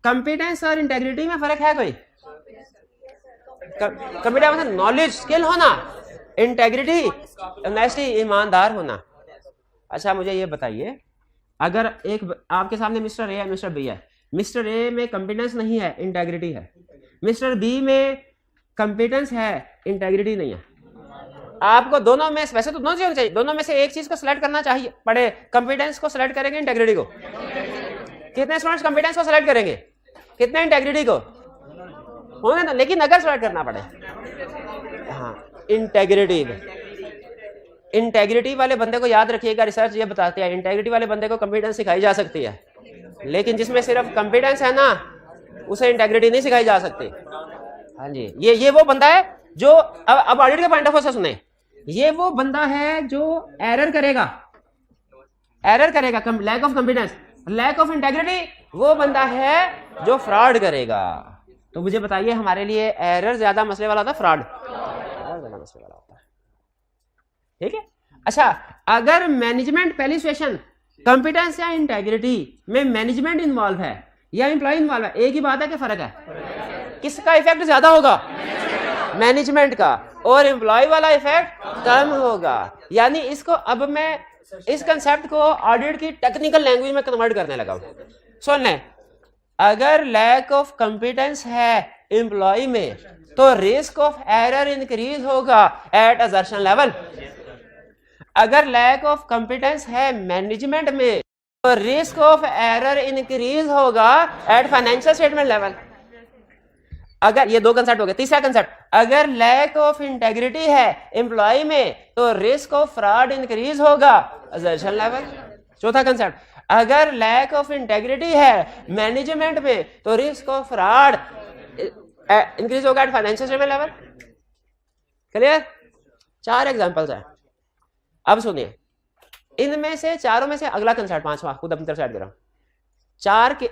कॉम्पिटेंस और इंटेग्रिटी में फर्क है कोई? कॉम्पिटेंस मतलब नॉलेज स्किल होना, इंटेग्रिटी ऑनेस्टी ईमानदार होना। अच्छा मुझे ये बताइए, अगर एक आपके सामने मिस्टर ए है, मिस्टर बी है, मिस्टर ए में कॉम्पिटेंस नहीं है, इंटेग्रिटी है, मिस्टर बी में कॉम्पिटेंस है, इंटेग्रिटी नहीं है, आपको दोनों में, वैसे तो दोनों चीज चाहिए, दोनों में से एक चीज को सिलेक्ट करना चाहिए पड़े, कॉम्पिटेंस को सिलेक्ट करेंगे इंटेग्रिटी को? कितने स्टूडेंट्स कंपिटेंस को सेलेक्ट करेंगे, कितने इंटेग्रिटी को, होने ना, लेकिन अगर सेलेक्ट करना पड़े, हाँ इंटेग्रिटी वाले बंदे को याद रखिएगा, रिसर्च ये बताती है इंटेग्रिटी वाले बंदे को कंपिटेंस सिखाई जा सकती है, लेकिन जिसमें सिर्फ कंपिटेंस है ना उसे इंटेग्रिटी नहीं सिखाई जा सकती। हाँ जी, ये वो बंदा है जो अब ऑडिट के पॉइंट ऑफ व्यू से सुने, ये वो बंदा है जो एरर करेगा, lack of confidence, lack of integrity, वो बंदा है जो फ्रॉड करेगा। तो मुझे बताइए हमारे लिए एरर ज्यादा मसले वाला था, फ्रॉड ज्यादा मसले वाला होता है, ठीक है। अच्छा, अगर मैनेजमेंट पहली सिचुएशन कॉम्पिटेंस या इंटेग्रिटी में मैनेजमेंट इन्वॉल्व है या एम्प्लॉय इन्वॉल्व है, एक ही बात है कि फर्क है, किसका इफेक्ट ज्यादा होगा, मैनेजमेंट का, और एम्प्लॉय वाला इफेक्ट कम होगा। यानी इसको अब मैं इस कंसेप्ट को ऑडिट की टेक्निकल लैंग्वेज में कन्वर्ट करने लगा हूं। सुन लें, अगर लैक ऑफ कॉम्पिटेंस है एम्प्लॉय में तो रिस्क ऑफ एरर इंक्रीज होगा एट असर्शन लेवल। अगर लैक ऑफ कॉम्पिटेंस है मैनेजमेंट में तो रिस्क ऑफ एरर इंक्रीज होगा एट फाइनेंशियल स्टेटमेंट लेवल। अगर ये दो कंसेप्ट हो गए। तीसरा कंसेप्ट, अगर लैक ऑफ इंटेग्रिटी है एम्प्लॉय में तो रिस्क ऑफ फ्रॉड इंक्रीज होगा असर्शन लेवल। चौथा कंसेप्ट, अगर लैक ऑफ इंटेग्रिटी है मैनेजमेंट में तो रिस्क ऑफ फ्रॉड इंक्रीज होगा at financial statement level. Clear? 4 examples हैं। अब सुनिए, इनमें से चारों में से अगला कंसेप्ट पांचवा खुद अपनी तरफ से ऐड कर रहा हूं।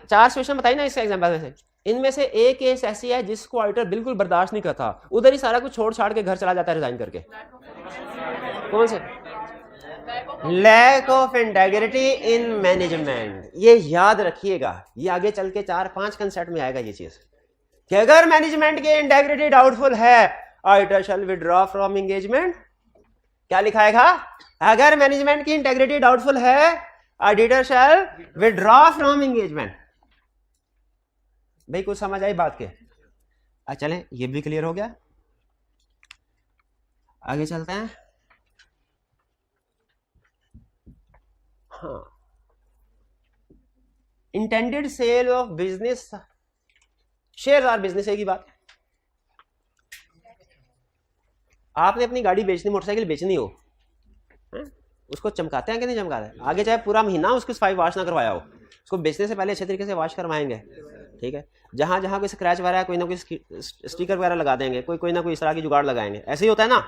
चार सिचुएशन बताई ना इसके एग्जांपल में से, इनमें से एक केस ऐसी है जिसको ऑडिटर बिल्कुल बर्दाश्त नहीं करता, उधर ही सारा कुछ छोड़ छाड़ के घर चला जाता है रिजाइन करके। कौन से? Lack of integrity in management. ये याद रखिएगा, ये आगे चल के 4-5 कंसेप्ट में आएगा ये चीज कि अगर मैनेजमेंट की इंटेग्रिटी डाउटफुल है auditor shall withdraw from engagement. क्या लिखाएगा? अगर मैनेजमेंट की इंटेग्रिटी डाउटफुल है auditor shall withdraw from engagement. भाई कुछ समझ आई बात के? चलें, ये भी क्लियर हो गया, आगे चलते हैं। हाँ, intended sale of business share और बिजनेस एक ही बात। आपने अपनी गाड़ी बेचनी, मोटरसाइकिल बेचनी हो, उसको चमकाते हैं कि नहीं चमकाते? आगे चाहे पूरा महीना उसकी सफाई वॉश ना करवाया हो, उसको बेचने से पहले अच्छे तरीके से वॉश करवाएंगे, ठीक है। जहां जहां कोई स्क्रैच वगैरह है कोई ना कोई स्टिकर वगैरह लगा देंगे, कोई ना कोई इस तरह की जुगाड़ लगाएंगे, ऐसे ही होता है ना।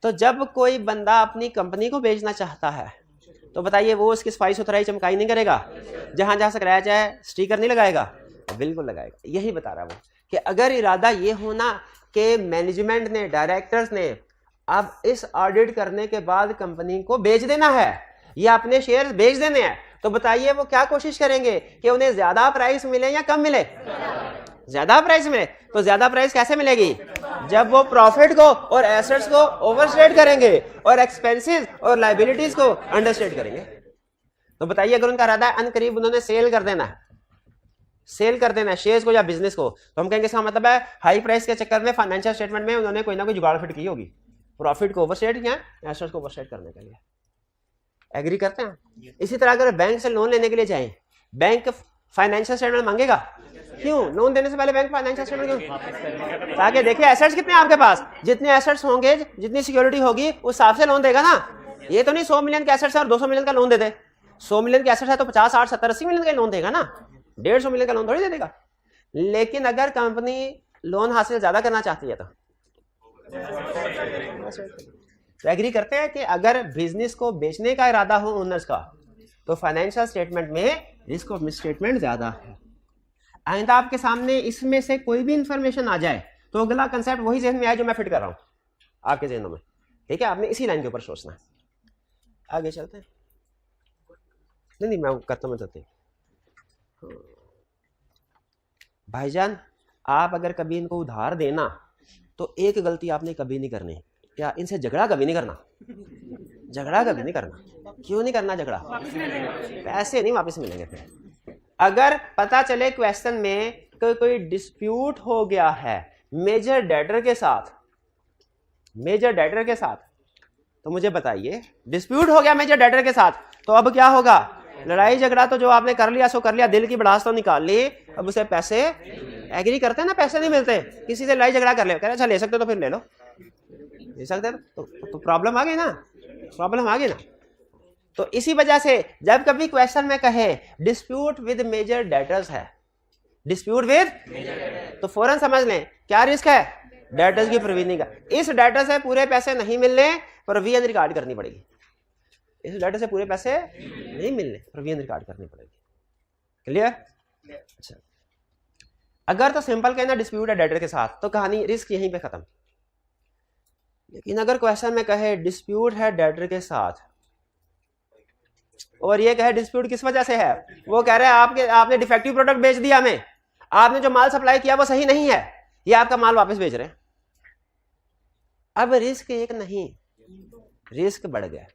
तो जब कोई बंदा अपनी कंपनी को बेचना चाहता है तो बताइए वो उसकी सफाई सुथराई चमकाई नहीं करेगा? जहां जहां स्क्रैच है स्टिकर नहीं लगाएगा? बिल्कुल लगाएगा। यही बता रहा वो कि अगर इरादा ये होना कि मैनेजमेंट ने, डायरेक्टर्स ने अब इस ऑडिट करने के बाद कंपनी को बेच देना है या अपने शेयर बेच देने हैं, तो बताइए वो क्या कोशिश करेंगे कि उन्हें ज्यादा प्राइस मिले या कम मिले? ज्यादा प्राइस मिले। तो ज्यादा प्राइस कैसे मिलेगी? जब वो प्रॉफिट को और एसेट्स को ओवरस्टेट करेंगे और एक्सपेंसेस और लायबिलिटीज को अंडरस्टेट करेंगे। तो बताइए अगर उनका इरादा है अनकरीब उन्होंने सेल कर देना है शेयर्स को या बिजनेस को, तो हम कहेंगे इसका मतलब है हाई प्राइस के चक्कर में फाइनेंशियल स्टेटमेंट में उन्होंने कोई ना कोई जुगाड़ फिट की होगी, प्रॉफिट को ओवरस्टेट किया, एसेट्स को ओवरस्टेट करने के लिए। एग्री करते हैं? इसी तरह अगर बैंक से लोन लेने के लिए जाएं, बैंक फाइनेंशियल स्टेटमेंट मांगेगा। क्यों? लोन देने से पहले बैंक फाइनेंशियल स्टेटमेंट क्यों? ताकि देखिए एसेट्स कितने आपके पास, जितने एसेट्स होंगे, जितनी सिक्योरिटी होगी उस हिसाब से लोन देगा ना। ये तो नहीं 100 मिलियन के एसेट्स और 200 मिलियन का लोन दे दे। 100 मिलियन के एसेट्स है तो 50, 60, 70, 80 मिलियन का लोन देगा ना, 150 मिलियन का लोन थोड़ी दे देगा। लेकिन अगर कंपनी लोन हासिल ज्यादा करना चाहती है तो एग्री करते हैं कि अगर बिजनेस को बेचने का इरादा हो ओनर्स का तो फाइनेंशियल स्टेटमेंट में रिस्क ऑफ मिसस्टेटमेंट ज्यादा है। आइंदा आपके सामने इसमें से कोई भी इंफॉर्मेशन आ जाए तो अगला कंसेप्ट वही जहन में आए जो मैं फिट कर रहा हूं आपके जहनों में, ठीक है। आपने इसी लाइन के ऊपर सोचना है। आगे चलते हैं। नहीं मैं करता हूं चलते। भाईजान आप अगर कभी इनको उधार देना तो एक गलती आपने कभी नहीं करनी, क्या? इनसे झगड़ा कभी नहीं करना। झगड़ा कभी नहीं करना। क्यों नहीं करना झगड़ा? पैसे नहीं वापस मिलेंगे फिर। अगर पता चले क्वेश्चन में कोई डिस्प्यूट हो गया है मेजर डेटर के साथ, तो मुझे बताइए डिस्प्यूट हो गया मेजर डेटर के साथ, तो अब क्या होगा? लड़ाई झगड़ा तो जो आपने कर लिया सो कर लिया, दिल की भड़ास तो निकाल ली, अब उसे पैसे एग्री करते हैं ना, पैसे नहीं मिलते, किसी से लड़ाई झगड़ा कर ले, कह रहे अच्छा ले सकते तो फिर ले लो, ले सकते तो प्रॉब्लम आ गई ना, प्रॉब्लम आ गई ना। तो इसी वजह से जब कभी क्वेश्चन में कहे डिस्प्यूट विद मेजर डेटर्स है, डिस्प्यूट विद, तो फौरन समझ लें क्या रिस्क है, डेटर्स की प्रोविजनिंग का। इस डेटर से पूरे पैसे नहीं मिलने, प्रोविजन रिकॉर्ड करनी पड़ेगी। इस डेटर से पूरे पैसे नहीं मिलने, प्रोविजन रिकॉर्ड करनी पड़ेगी। क्लियर? अच्छा, अगर तो सिंपल कहना डिस्प्यूट है डेटर के साथ तो कहानी रिस्क यहीं पे खत्म। लेकिन अगर क्वेश्चन में कहे डिस्प्यूट है डेटर के साथ और ये कहे डिस्प्यूट किस वजह से है, वो कह रहे हैं आपने डिफेक्टिव प्रोडक्ट बेच दिया हमें, आपने जो माल सप्लाई किया वो सही नहीं है, ये आपका माल वापस बेच रहे हैं। अब रिस्क एक नहीं, रिस्क बढ़ गया,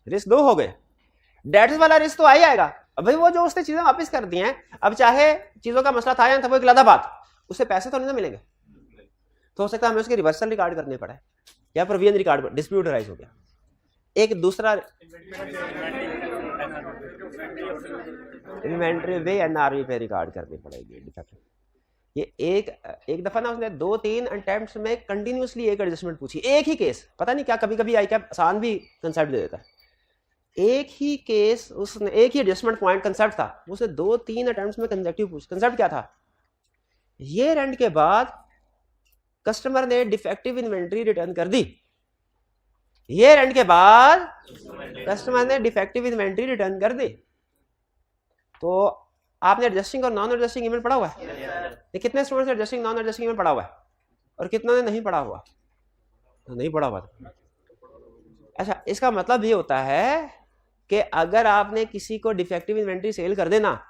रिस्क दो हो गए। डेट्स वाला रिस्क तो आ ही आएगा, अब भाई वो जो उसने चीजें वापस कर दी हैं, अब चाहे चीजों का मसला था या था वो एक अलग बात, उससे पैसे तो नहीं ना मिलेंगे, तो हो सकता है हमें उसके रिवर्सल रिकॉर्ड करने पड़े या प्रोविजन रिकॉर्ड, डिस्प्यूट राइज हो गया। एक दूसरा इन्वेंट्री वे एनआरवी पे रिकॉर्ड करनी पड़ेगी डिफेक्ट। ये एक दफा ना उसने 2-3 अटेम्प्ट्स में कंटिन्यूसली एक एडजस्टमेंट पूछी, एक ही केस, पता नहीं क्या कभी कभी आई क्या आसान भी कंसेप्ट दे देता है, एक ही केस उसने, एक ही एडजस्टमेंट पॉइंट कंसेप्ट था, उसने 2-3 अटेम्प्ट्स में कंसेप्टिव पूछ। कंसेप्ट क्या था, ईयर एंड के बाद कस्टमर ने डिफेक्टिव इन्वेंट्री रिटर्न कर दी, ईयर एंड के बाद कस्टमर ने डिफेक्टिव इन्वेंट्री रिटर्न कर दी, तो आपने एडजस्टिंग और नॉन एडजस्टिंग इवेंट पढ़ा हुआ है? ये कितने students adjusting non adjusting event पढ़ा हुआ है और कितनों ने नहीं पढ़ा हुआ? नहीं पढ़ा हुआ। अच्छा, इसका मतलब ये होता है कि अगर आपने किसी को डिफेक्टिव इन्वेंट्री सेल कर देना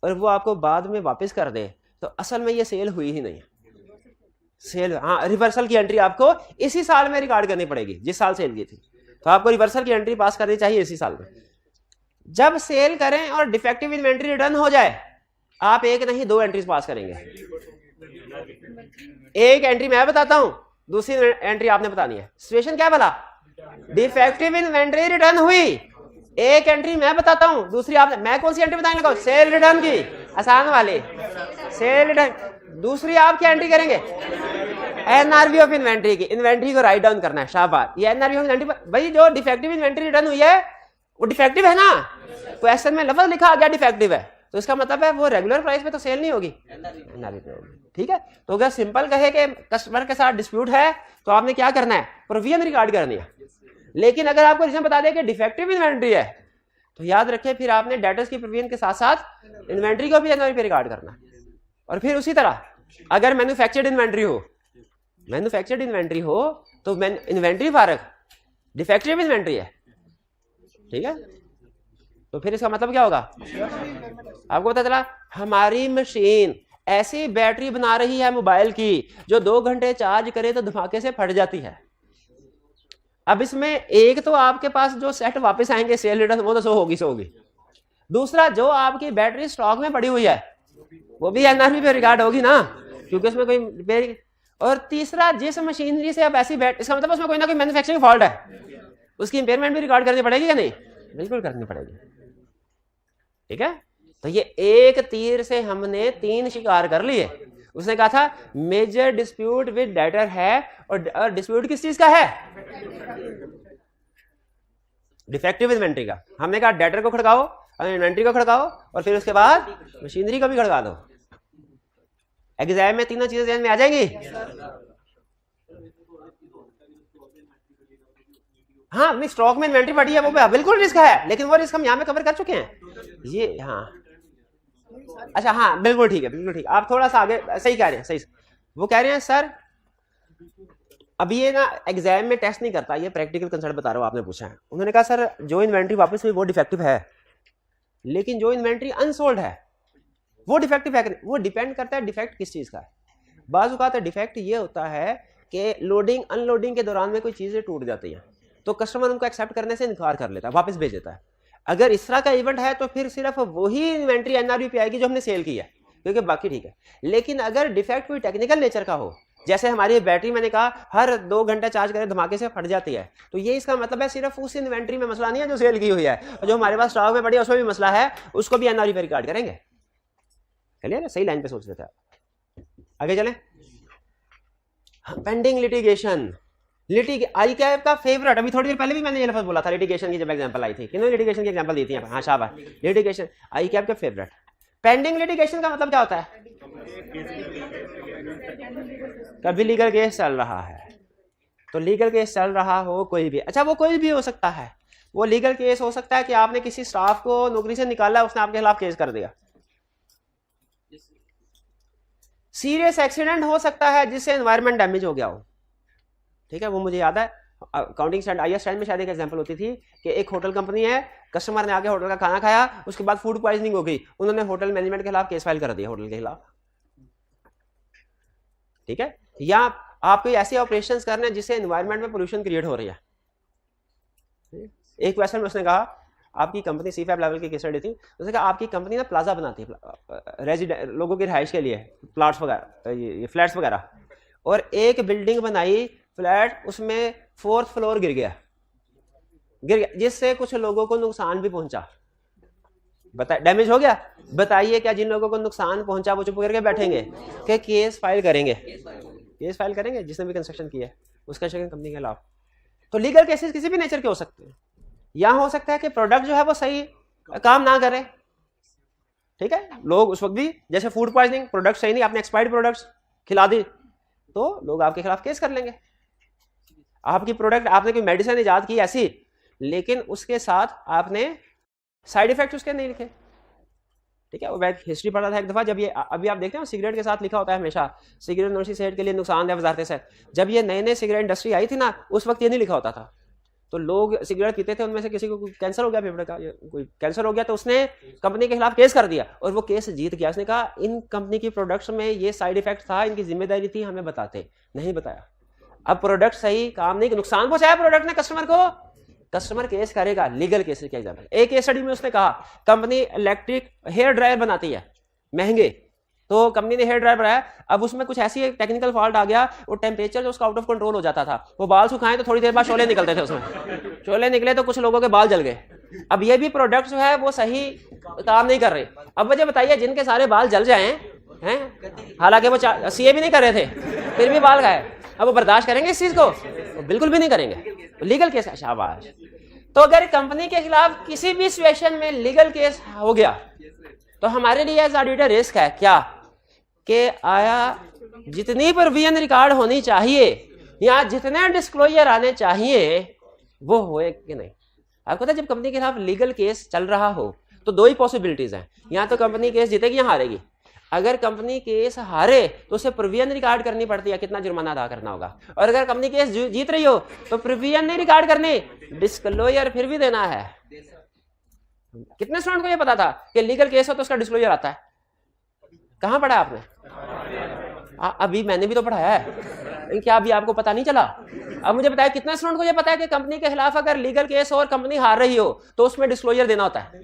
और वो आपको बाद में वापस कर दे तो असल में ये सेल हुई ही नहीं, सेल, हाँ, रिवर्सल की एंट्री आपको इसी साल में रिकॉर्ड करनी पड़ेगी जिस साल सेल की थी, तो आपको रिवर्सल की एंट्री पास करनी चाहिए इसी साल में। जब सेल करें और डिफेक्टिव इन्वेंट्री रिटर्न हो जाए, आप एक नहीं 2 एंट्रीज पास करेंगे। एक एंट्री मैं बताता हूं, दूसरी एंट्री आपने बतानी है। सिचुएशन क्या भला, डिफेक्टिव इन्वेंट्री रिटर्न हुई, एक एंट्री मैं बताता हूं, दूसरी आपने, मैं कौन सी एंट्री बताने लगा, सेल रिटर्न की, आसान वाली सेल रिटर्न। दूसरी आप क्या एंट्री करेंगे, एनआरवी ऑफ इन्वेंट्री की, इन्वेंट्री को राइट डाउन करना है, शाबाश। ये एनआरवी ऑफ इन्वेंट्री, भाई जो डिफेक्टिव इन्वेंट्री रिटर्न हुई है वो डिफेक्टिव है ना, क्वेश्चन में लफ्ज लिखा आ गया डिफेक्टिव है, तो इसका मतलब है वो रेगुलर प्राइस पे तो सेल नहीं होगी, एनआरवी पे होगी। ठीक है, तो अगर सिंपल कहे कि कस्टमर के साथ डिस्प्यूट है तो आपने क्या करना है, प्रोविजन रिकॉर्ड करनी है। लेकिन अगर आपको रीजन बता दें कि डिफेक्टिव इन्वेंट्री है तो याद रखें फिर आपने डेटर्स की प्रोविजन के साथ साथ इन्वेंट्री को भी एनआरवी पे रिकॉर्ड करना है। और फिर उसी तरह अगर मैन्युफैक्चर्ड इन्वेंट्री हो, मैन्युफैक्चर्ड इन्वेंट्री हो तो इन्वेंट्री फारक डिफेक्टिव इन्वेंट्री है, ठीक है, तो फिर इसका मतलब क्या होगा, आपको पता चला हमारी मशीन ऐसी बैटरी बना रही है मोबाइल की जो 2 घंटे चार्ज करे तो धमाके से फट जाती है। अब इसमें एक तो आपके पास जो सेट वापस आएंगे सेल रिटर्न वो तो सो होगी, दूसरा जो आपकी बैटरी स्टॉक में पड़ी हुई है वो भी एनआरवी पे रिकॉर्ड होगी ना, क्योंकि उसमें कोई रिपेयर, और तीसरा जिस मशीनरी से अब ऐसी बैटरी, इसका मतलब उसमें कोई ना कोई मैन्युफैक्चरिंग फॉल्ट है, उसकी इंपेयरमेंट भी रिकॉर्ड करनी पड़ेगी या नहीं, बिल्कुल करनी पड़ेगी। ठीक है, तो ये एक तीर से हमने 3 शिकार कर लिए। उसने कहा था मेजर डिस्प्यूट विद डेटर है, और डिस्प्यूट किस चीज का है, डिफेक्टिव इन्वेंट्री का। हमने कहा डेटर को खड़काओ, इन्वेंट्री को खड़काओ, और फिर उसके बाद मशीनरी को भी खड़का दो। एग्जाम में तीनों चीजें ध्यान में आ जाएंगी। हाँ, नहीं स्टॉक में इन्वेंट्री पड़ी है वो बिल्कुल रिस्क है, लेकिन वो रिस्क हम यहाँ पे कवर कर चुके हैं ये। हाँ, अच्छा, हाँ बिल्कुल ठीक है, बिल्कुल ठीक, आप थोड़ा सा आगे सही कह रहे हैं, सही। वो कह रहे हैं सर अभी ये ना एग्जाम में टेस्ट नहीं करता, ये प्रैक्टिकल कंसर्ट बता रहा हूँ, आपने पूछा है। उन्होंने कहा सर जो इन्वेंट्री वापस हुई वो डिफेक्टिव है, लेकिन जो इन्वेंट्री अनसोल्ड है वो डिफेक्टिव है कि नहीं? वो डिपेंड करता है डिफेक्ट किस चीज का है। बाज़ औक़ात डिफेक्ट ये होता है कि लोडिंग अनलोडिंग के दौरान में कोई चीजें टूट जाती हैं, तो कस्टमर उनको एक्सेप्ट करने से इनकार कर लेता है, वापस भेज देता है। अगर इस तरह का इवेंट है तो फिर सिर्फ वही इन्वेंट्री एनआरवी पे आएगी जो हमने सेल की है, क्योंकि बाकी ठीक है। लेकिन अगर डिफेक्ट कोई टेक्निकल नेचर का हो, जैसे हमारी बैटरी मैंने कहा हर 2 घंटे चार्ज करें धमाके से फट जाती है, तो ये इसका मतलब है सिर्फ उस इन्वेंट्री में मसला नहीं है जो सेल की हुई है, जो हमारे पास स्टॉक में पड़ी है उसमें भी मसला है, उसको भी एनआरई पे रिकॉर्ड करेंगे। चलिए ना, सही लाइन पे सोच रहे थे आप। आगे चलें। पेंडिंग लिटिगेशन, आई कैप का फेवरेट, अभी थोड़ी देर पहले भी मैंने ये लफ्ज़ बोला था लिटिगेशन की जब एग्जांपल आई थी, किन्होंने लिटिगेशन की एग्जांपल दी थी? हाँ शाबाश, लिटिगेशन आई कैप का फेवरेट। पेंडिंग लिटिगेशन का मतलब क्या होता है? कभी लीगल केस चल रहा है, तो लीगल केस चल रहा हो कोई भी, अच्छा वो कोई भी हो सकता है, वो लीगल केस हो सकता है कि आपने किसी स्टाफ को नौकरी से निकाला, उसने आपके खिलाफ केस कर दिया। सीरियस एक्सीडेंट हो सकता है जिससे एनवायरमेंट डैमेज हो गया हो, ठीक है, वो मुझे याद है अकाउंटिंग स्टैंड आईएएस स्टैंड में शायद एक एग्जांपल होती थी कि एक होटल कंपनी है, कस्टमर ने आके होटल का खाना खाया, उसके बाद फूड पॉइजनिंग हो गई, उन्होंने होटल मैनेजमेंट के खिलाफ केस फाइल कर दिया, होटल के खिलाफ, ठीक है। या आप कोई ऐसे ऑपरेशंस कर रहे हैं जिससे एनवायरमेंट में पोल्यूशन क्रिएट हो रही है। एक क्वेश्चन में उसने कहा आपकी कंपनी C5 लेवल की केस स्टडी थी, उसने कहा आपकी कंपनी ना प्लाजा बनाती है रेजिडेंट लोगों की रिहाइश के लिए, प्लाट्स वगैरह, ये फ्लैट्स वगैरह, और एक बिल्डिंग बनाई फ्लैट, उसमें 4th फ्लोर गिर गया जिससे कुछ लोगों को नुकसान भी पहुंचा, डैमेज हो गया। बताइए क्या जिन लोगों को नुकसान पहुंचा वो चुप करके बैठेंगे कि केस फाइल करेंगे? केस फाइल करेंगे जिसने भी कंस्ट्रक्शन किया है उस कंस्ट्रक्शन कंपनी के खिलाफ। तो लीगल केसेस किसी भी नेचर के हो सकते हैं। या हो सकता है कि प्रोडक्ट जो है वो सही काम ना करे, ठीक है, लोग उस वक्त भी, जैसे फूड पॉइजनिंग, प्रोडक्ट सही नहीं, आपने एक्सपायर्ड प्रोडक्ट्स खिला दी तो लोग आपके खिलाफ केस कर लेंगे। आपकी प्रोडक्ट, आपने कोई मेडिसिन इजाद की ऐसी, लेकिन उसके साथ आपने साइड इफेक्ट उसके नहीं लिखे, ठीक है। वो मैं हिस्ट्री पढ़ा था एक दफा, जब ये अभी आप देखते हैं सिगरेट के साथ लिखा होता है हमेशा सिगरेट नोशी सेहत के लिए नुकसानदेह वजारत सेहत, जब ये नए नए सिगरेट इंडस्ट्री आई थी ना उस वक्त ये नहीं लिखा होता था, तो लोग सिगरेट पीते थे, उनमें से किसी को कैंसर हो गया, फेफड़े का कोई कैंसर हो गया, तो उसने कंपनी के खिलाफ केस कर दिया और वो केस जीत गया। उसने कहा इन कंपनी की प्रोडक्ट्स में ये साइड इफेक्ट था, इनकी जिम्मेदारी थी हमें बताते, नहीं बताया। अब प्रोडक्ट सही काम नहीं, नुकसान पहुंचाया प्रोडक्ट ने कस्टमर को, कस्टमर केस करेगा। लीगल केस के एग्जांपल, एक केस स्टडी में उसने कहा कंपनी इलेक्ट्रिक हेयर ड्रायर बनाती है महंगे, तो कंपनी ने हेयर ड्रायर बनाया, अब उसमें कुछ ऐसी टेक्निकल फॉल्ट आ गया, वो टेम्परेचर जो उसका आउट ऑफ कंट्रोल हो जाता था, वो बाल सुखाएं तो थोड़ी देर बाद शोले निकलते थे, उसमें शोले निकले तो कुछ लोगों के बाल जल गए। अब ये भी प्रोडक्ट जो है वो सही काम नहीं कर रहे। अब मुझे बताइए जिनके सारे बाल जल जाए हैं, हालांकि वो सीए भी नहीं कर रहे थे फिर भी बाल गए, अब वो बर्दाश्त करेंगे इस चीज को? बिल्कुल भी नहीं करेंगे। लीगल केस है, शाबाश। तो अगर कंपनी के खिलाफ किसी भी सिचुएशन में लीगल केस हो गया तो हमारे लिए एज ऑडिटर रिस्क है क्या कि आया जितनी प्रोविजन रिकॉर्ड होनी चाहिए या जितने डिस्क्लोजर आने चाहिए वो होए कि नहीं। आपको पता है जब कंपनी के खिलाफ लीगल केस चल रहा हो तो दो ही पॉसिबिलिटीज हैं, या तो कंपनी केस जीतेगी या हारेगी। अगर कंपनी केस हारे तो उसे प्रोविजन रिकॉर्ड करनी पड़ती है, कितना जुर्माना अदा करना होगा, और अगर कंपनी केस जीत रही हो तो प्रोविजन नहीं रिकॉर्ड करनी, डिस्क्लोजर फिर भी देना है। कितने स्टूडेंट को ये पता था कि लीगल केस हो तो उसका डिस्क्लोजर आता है? कहाँ पढ़ा आपने? अभी मैंने भी तो पढ़ाया है, क्या अभी आपको पता नहीं चला? अब मुझे बताया कितने स्टूडेंट को ये पता है कि कंपनी के खिलाफ अगर लीगल केस हो और कंपनी हार रही हो तो उसमें डिस्क्लोजर देना होता है।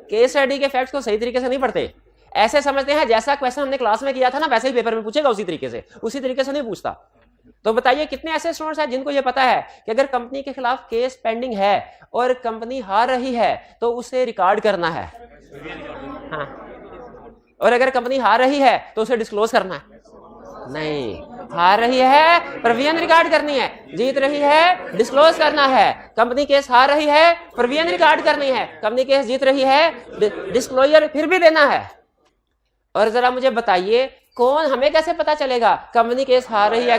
केस स्टडी के फैक्ट्स को सही तरीके से नहीं पढ़ते, ऐसे समझते हैं जैसा क्वेश्चन हमने क्लास में किया था ना वैसे ही पेपर में पूछेगा, उसी तरीके से नहीं पूछता। तो बताइए कितने ऐसे स्टूडेंट्स हैं जिनको ये पता है कि अगर कंपनी के खिलाफ केस पेंडिंग है और कंपनी हार रही है तो उसे रिकॉर्ड करना है, हाँ, और अगर कंपनी हार रही है तो उसे डिस्क्लोज करना है नहीं। हार रही है प्रोविजन रिकॉर्ड करनी है, जीत रही है डिस्क्लोज करना है। कंपनी केस हार रही है प्रोविजन रिकॉर्ड करनी है, कंपनी केस जीत रही है डिस्क्लोजर फिर भी देना है। और जरा मुझे बताइए कौन, हमें कैसे पता चलेगा कंपनी केस हार रही है?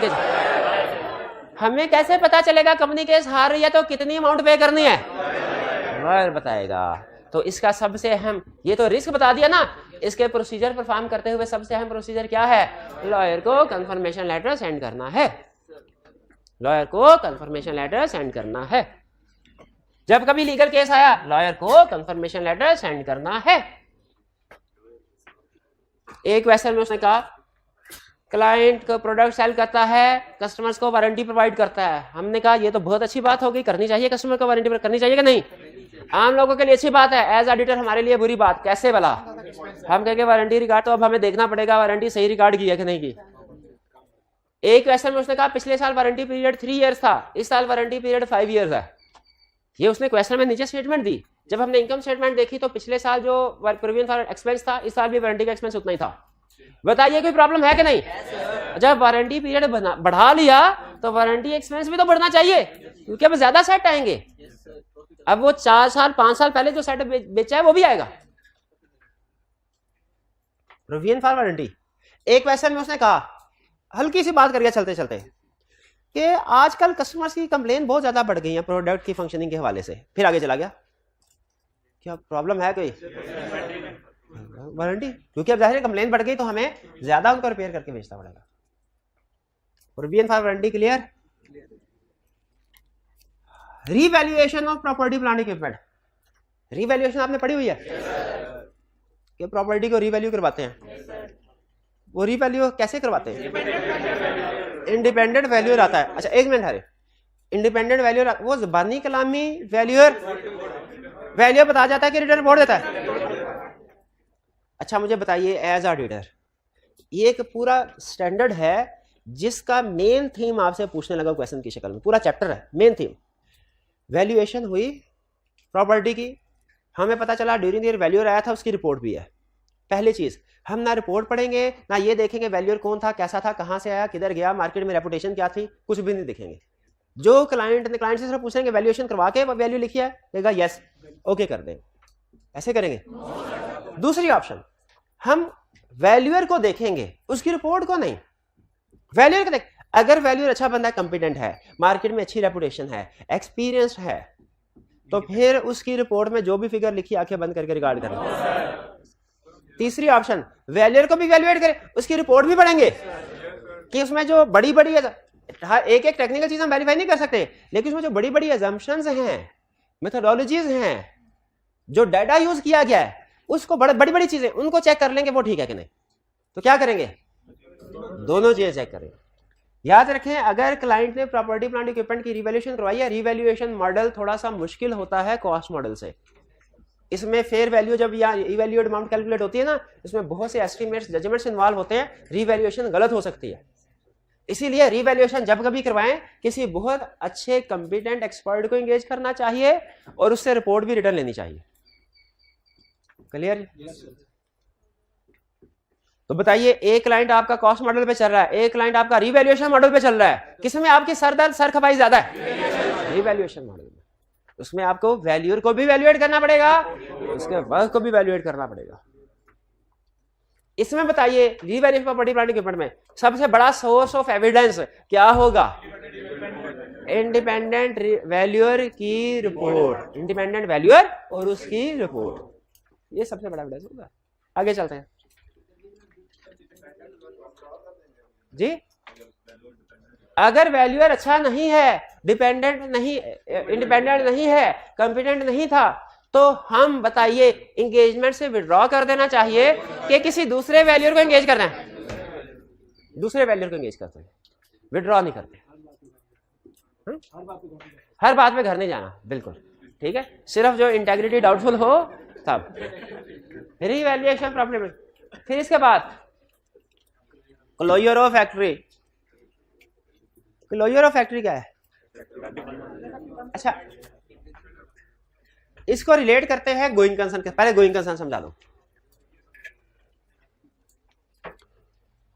हमें कैसे पता चलेगा कंपनी केस हार रही है तो कितनी अमाउंट पे करनी है? लॉयर बताएगा। तो इसका सबसे अहम, ये तो रिस्क बता दिया ना, इसके प्रोसीजर परफॉर्म करते हुए सबसे अहम प्रोसीजर क्या है? लॉयर को कंफर्मेशन लेटर सेंड करना है। लॉयर को कंफर्मेशन लेटर सेंड करना है। जब कभी लीगल केस आया लॉयर को कंफर्मेशन लेटर सेंड करना है। एक क्वेश्चन में उसने कहा क्लाइंट को प्रोडक्ट सेल करता है, कस्टमर्स को वारंटी प्रोवाइड करता है। हमने कहा ये तो बहुत अच्छी बात होगी, करनी चाहिए, कस्टमर को वारंटी करनी चाहिए कि नहीं? आम लोगों के लिए अच्छी बात है, एज ऑडिटर हमारे लिए बुरी बात। कैसे भला? हम कहेंगे वारंटी रिकॉर्ड, तो अब हमें देखना पड़ेगा वारंटी सही रिकॉर्ड की है कि नहीं की। एक क्वेश्चन में उसने कहा पिछले साल वारंटी पीरियड 3 इयर्स था, इस साल वारंटी पीरियड 5 इयर्स है। ये उसने क्वेश्चन में नीचे स्टेटमेंट दी। जब हमने इनकम स्टेटमेंट देखी तो पिछले साल जो प्रोविजन फॉर एक्सपेंस था, इस साल भी वारंटी का एक्सपेंस उतना ही था। बताइए कोई प्रॉब्लम है कि नहीं? जब वारंटी पीरियड बढ़ा लिया तो वारंटी एक्सपेंस भी तो बढ़ना चाहिए, क्योंकि अब ज्यादा सेट आएंगे। अब वो 4 साल 5 साल पहले जो सेट बेचा है वो भी आएगा। Provision for warranty. एक क्वेश्चन में उसने कहा, हल्की सी बात करिए चलते चलते, कि आजकल कस्टमर्स की कंप्लेन बहुत ज्यादा बढ़ गई है प्रोडक्ट की फंक्शनिंग के हवाले से। फिर आगे चला गया, क्या प्रॉब्लम है कोई? वारंटी, क्योंकि अब जाहिर है कंप्लेन बढ़ गई तो हमें ज्यादा उनको रिपेयर करके बेचना पड़ेगा। Provision for warranty clear. Revaluation of property plant equipment. Revaluation आपने पढ़ी हुई है कि प्रॉपर्टी को रीवैल्यू करवाते हैं। वो रीवैल्यू कैसे करवाते हैं? इंडिपेंडेंट वैल्यूअर आता है। अच्छा एक मिनट, हरे इंडिपेंडेंट वैल्यूअर, वो ज़बानी कलामी वैल्यूअर बता जाता है कि रिटर्न रिपोर्ट देता है। अच्छा मुझे बताइए एज ऑडिटर, ये एक पूरा स्टैंडर्ड है जिसका मेन थीम आपसे पूछने लगा क्वेश्चन की शक्ल में, पूरा चैप्टर है मेन थीम। वैल्यूएशन हुई प्रॉपर्टी की, हमें पता चला ड्यूरिंग ईयर वैल्यूअर आया था, उसकी रिपोर्ट भी है। पहली चीज, हम ना रिपोर्ट पढ़ेंगे ना ये देखेंगे वैल्यूअर कौन था, कैसा था, कहां से आया, किधर गया, मार्केट में रेपुटेशन क्या थी, कुछ भी नहीं देखेंगे। जो क्लाइंट से सिर्फ पूछेंगे वैल्यूएशन करवा के वैल्यू लिखी है, कहेगा यस ओके कर दे, ऐसे करेंगे। दूसरी ऑप्शन, हम वैल्यूअर को देखेंगे उसकी रिपोर्ट को नहीं। वैल्यूअर को देख, अगर वैल्यूअर अच्छा बंदा है, कंपिटेंट है, मार्केट में अच्छी रेपुटेशन है, एक्सपीरियंस्ड है, तो फिर उसकी रिपोर्ट में जो भी फिगर लिखी आंखें बंद करके रिकॉर्ड करेंगे। तीसरी ऑप्शन, वैल्यूअर को भी वैल्यूएट करें, उसकी रिपोर्ट भी पढ़ेंगे कि उसमें जो बड़ी बड़ी एक एक टेक्निकल चीज हम वेरीफाई नहीं कर सकते, लेकिन उसमें जो बड़ी बड़ी अजम्पशंस हैं, मेथोडोलॉजीज हैं, जो डाटा यूज किया गया है, उसको बड़ी बड़ी चीजें उनको चेक कर लेंगे वो ठीक है कि नहीं। तो क्या करेंगे? दोनों चीजें चेक करेंगे। याद रखें, अगर क्लाइंट ने प्रॉपर्टी प्लांट इक्विपमेंट की रिवैल्यूएशन करवाई है, रिवैल्यूएशन मॉडल थोड़ा सा मुश्किल होता है कॉस्ट मॉडल से। इसमें फेयर वैल्यू जब या इवैल्यूएट अमाउंट कैलकुलेट होती है ना, इसमें बहुत से एस्टिमेट्स जजमेंट्स इन्वॉल्व होते हैं, रिवैल्यूएशन गलत हो सकती है। इसीलिए रिवैल्यूएशन जब कभी करवाएं, किसी बहुत अच्छे कंपिटेंट एक्सपर्ट को एंगेज करना चाहिए और उससे रिपोर्ट भी रिटर्न लेनी चाहिए। क्लियर? तो बताइए, एक क्लाइंट आपका कॉस्ट मॉडल पे चल रहा है, एक क्लाइंट आपका रिवैल्यूएशन मॉडल पे चल रहा है, किसमें आपकी सर खपाई ज्यादा है? रिवैल्यूएशन मॉडल में। उसमें आपको वैल्यूअर को भी वैल्यूएट करना पड़ेगा, उसके वर्क को भी वैल्यूएट करना पड़ेगा। इसमें बताइए रिवैल्यूएशन प्रॉपर्टी प्लांट इक्विपमेंट में सबसे बड़ा सोर्स ऑफ एविडेंस क्या होगा? इंडिपेंडेंट वैल्यूअर की रिपोर्ट, इंडिपेंडेंट वैल्यूअर और उसकी रिपोर्ट, ये सबसे बड़ा एविडेंस होगा। आगे चलते हैं जी। अगर वैल्यूअर अच्छा नहीं है, डिपेंडेंट नहीं, इंडिपेंडेंट नहीं है, कंपिटेंट नहीं था, तो हम बताइए इंगेजमेंट से विड्रॉ कर देना चाहिए कि किसी दूसरे वैल्यूअर को एंगेज करना है? दूसरे वैल्यूअर को एंगेज करते हैं, विड्रॉ नहीं करते। हर बात में घर नहीं जाना, बिल्कुल ठीक है, सिर्फ जो इंटेग्रिटी डाउटफुल हो तब रिवैल्यूएशन प्रॉब्लम। फिर इसके बाद closure of factory. Closure of factory क्या है? अच्छा, इसको रिलेट करते हैं गोइंग कंसर्न के। पहले गोइंग कंसर्न समझा दो।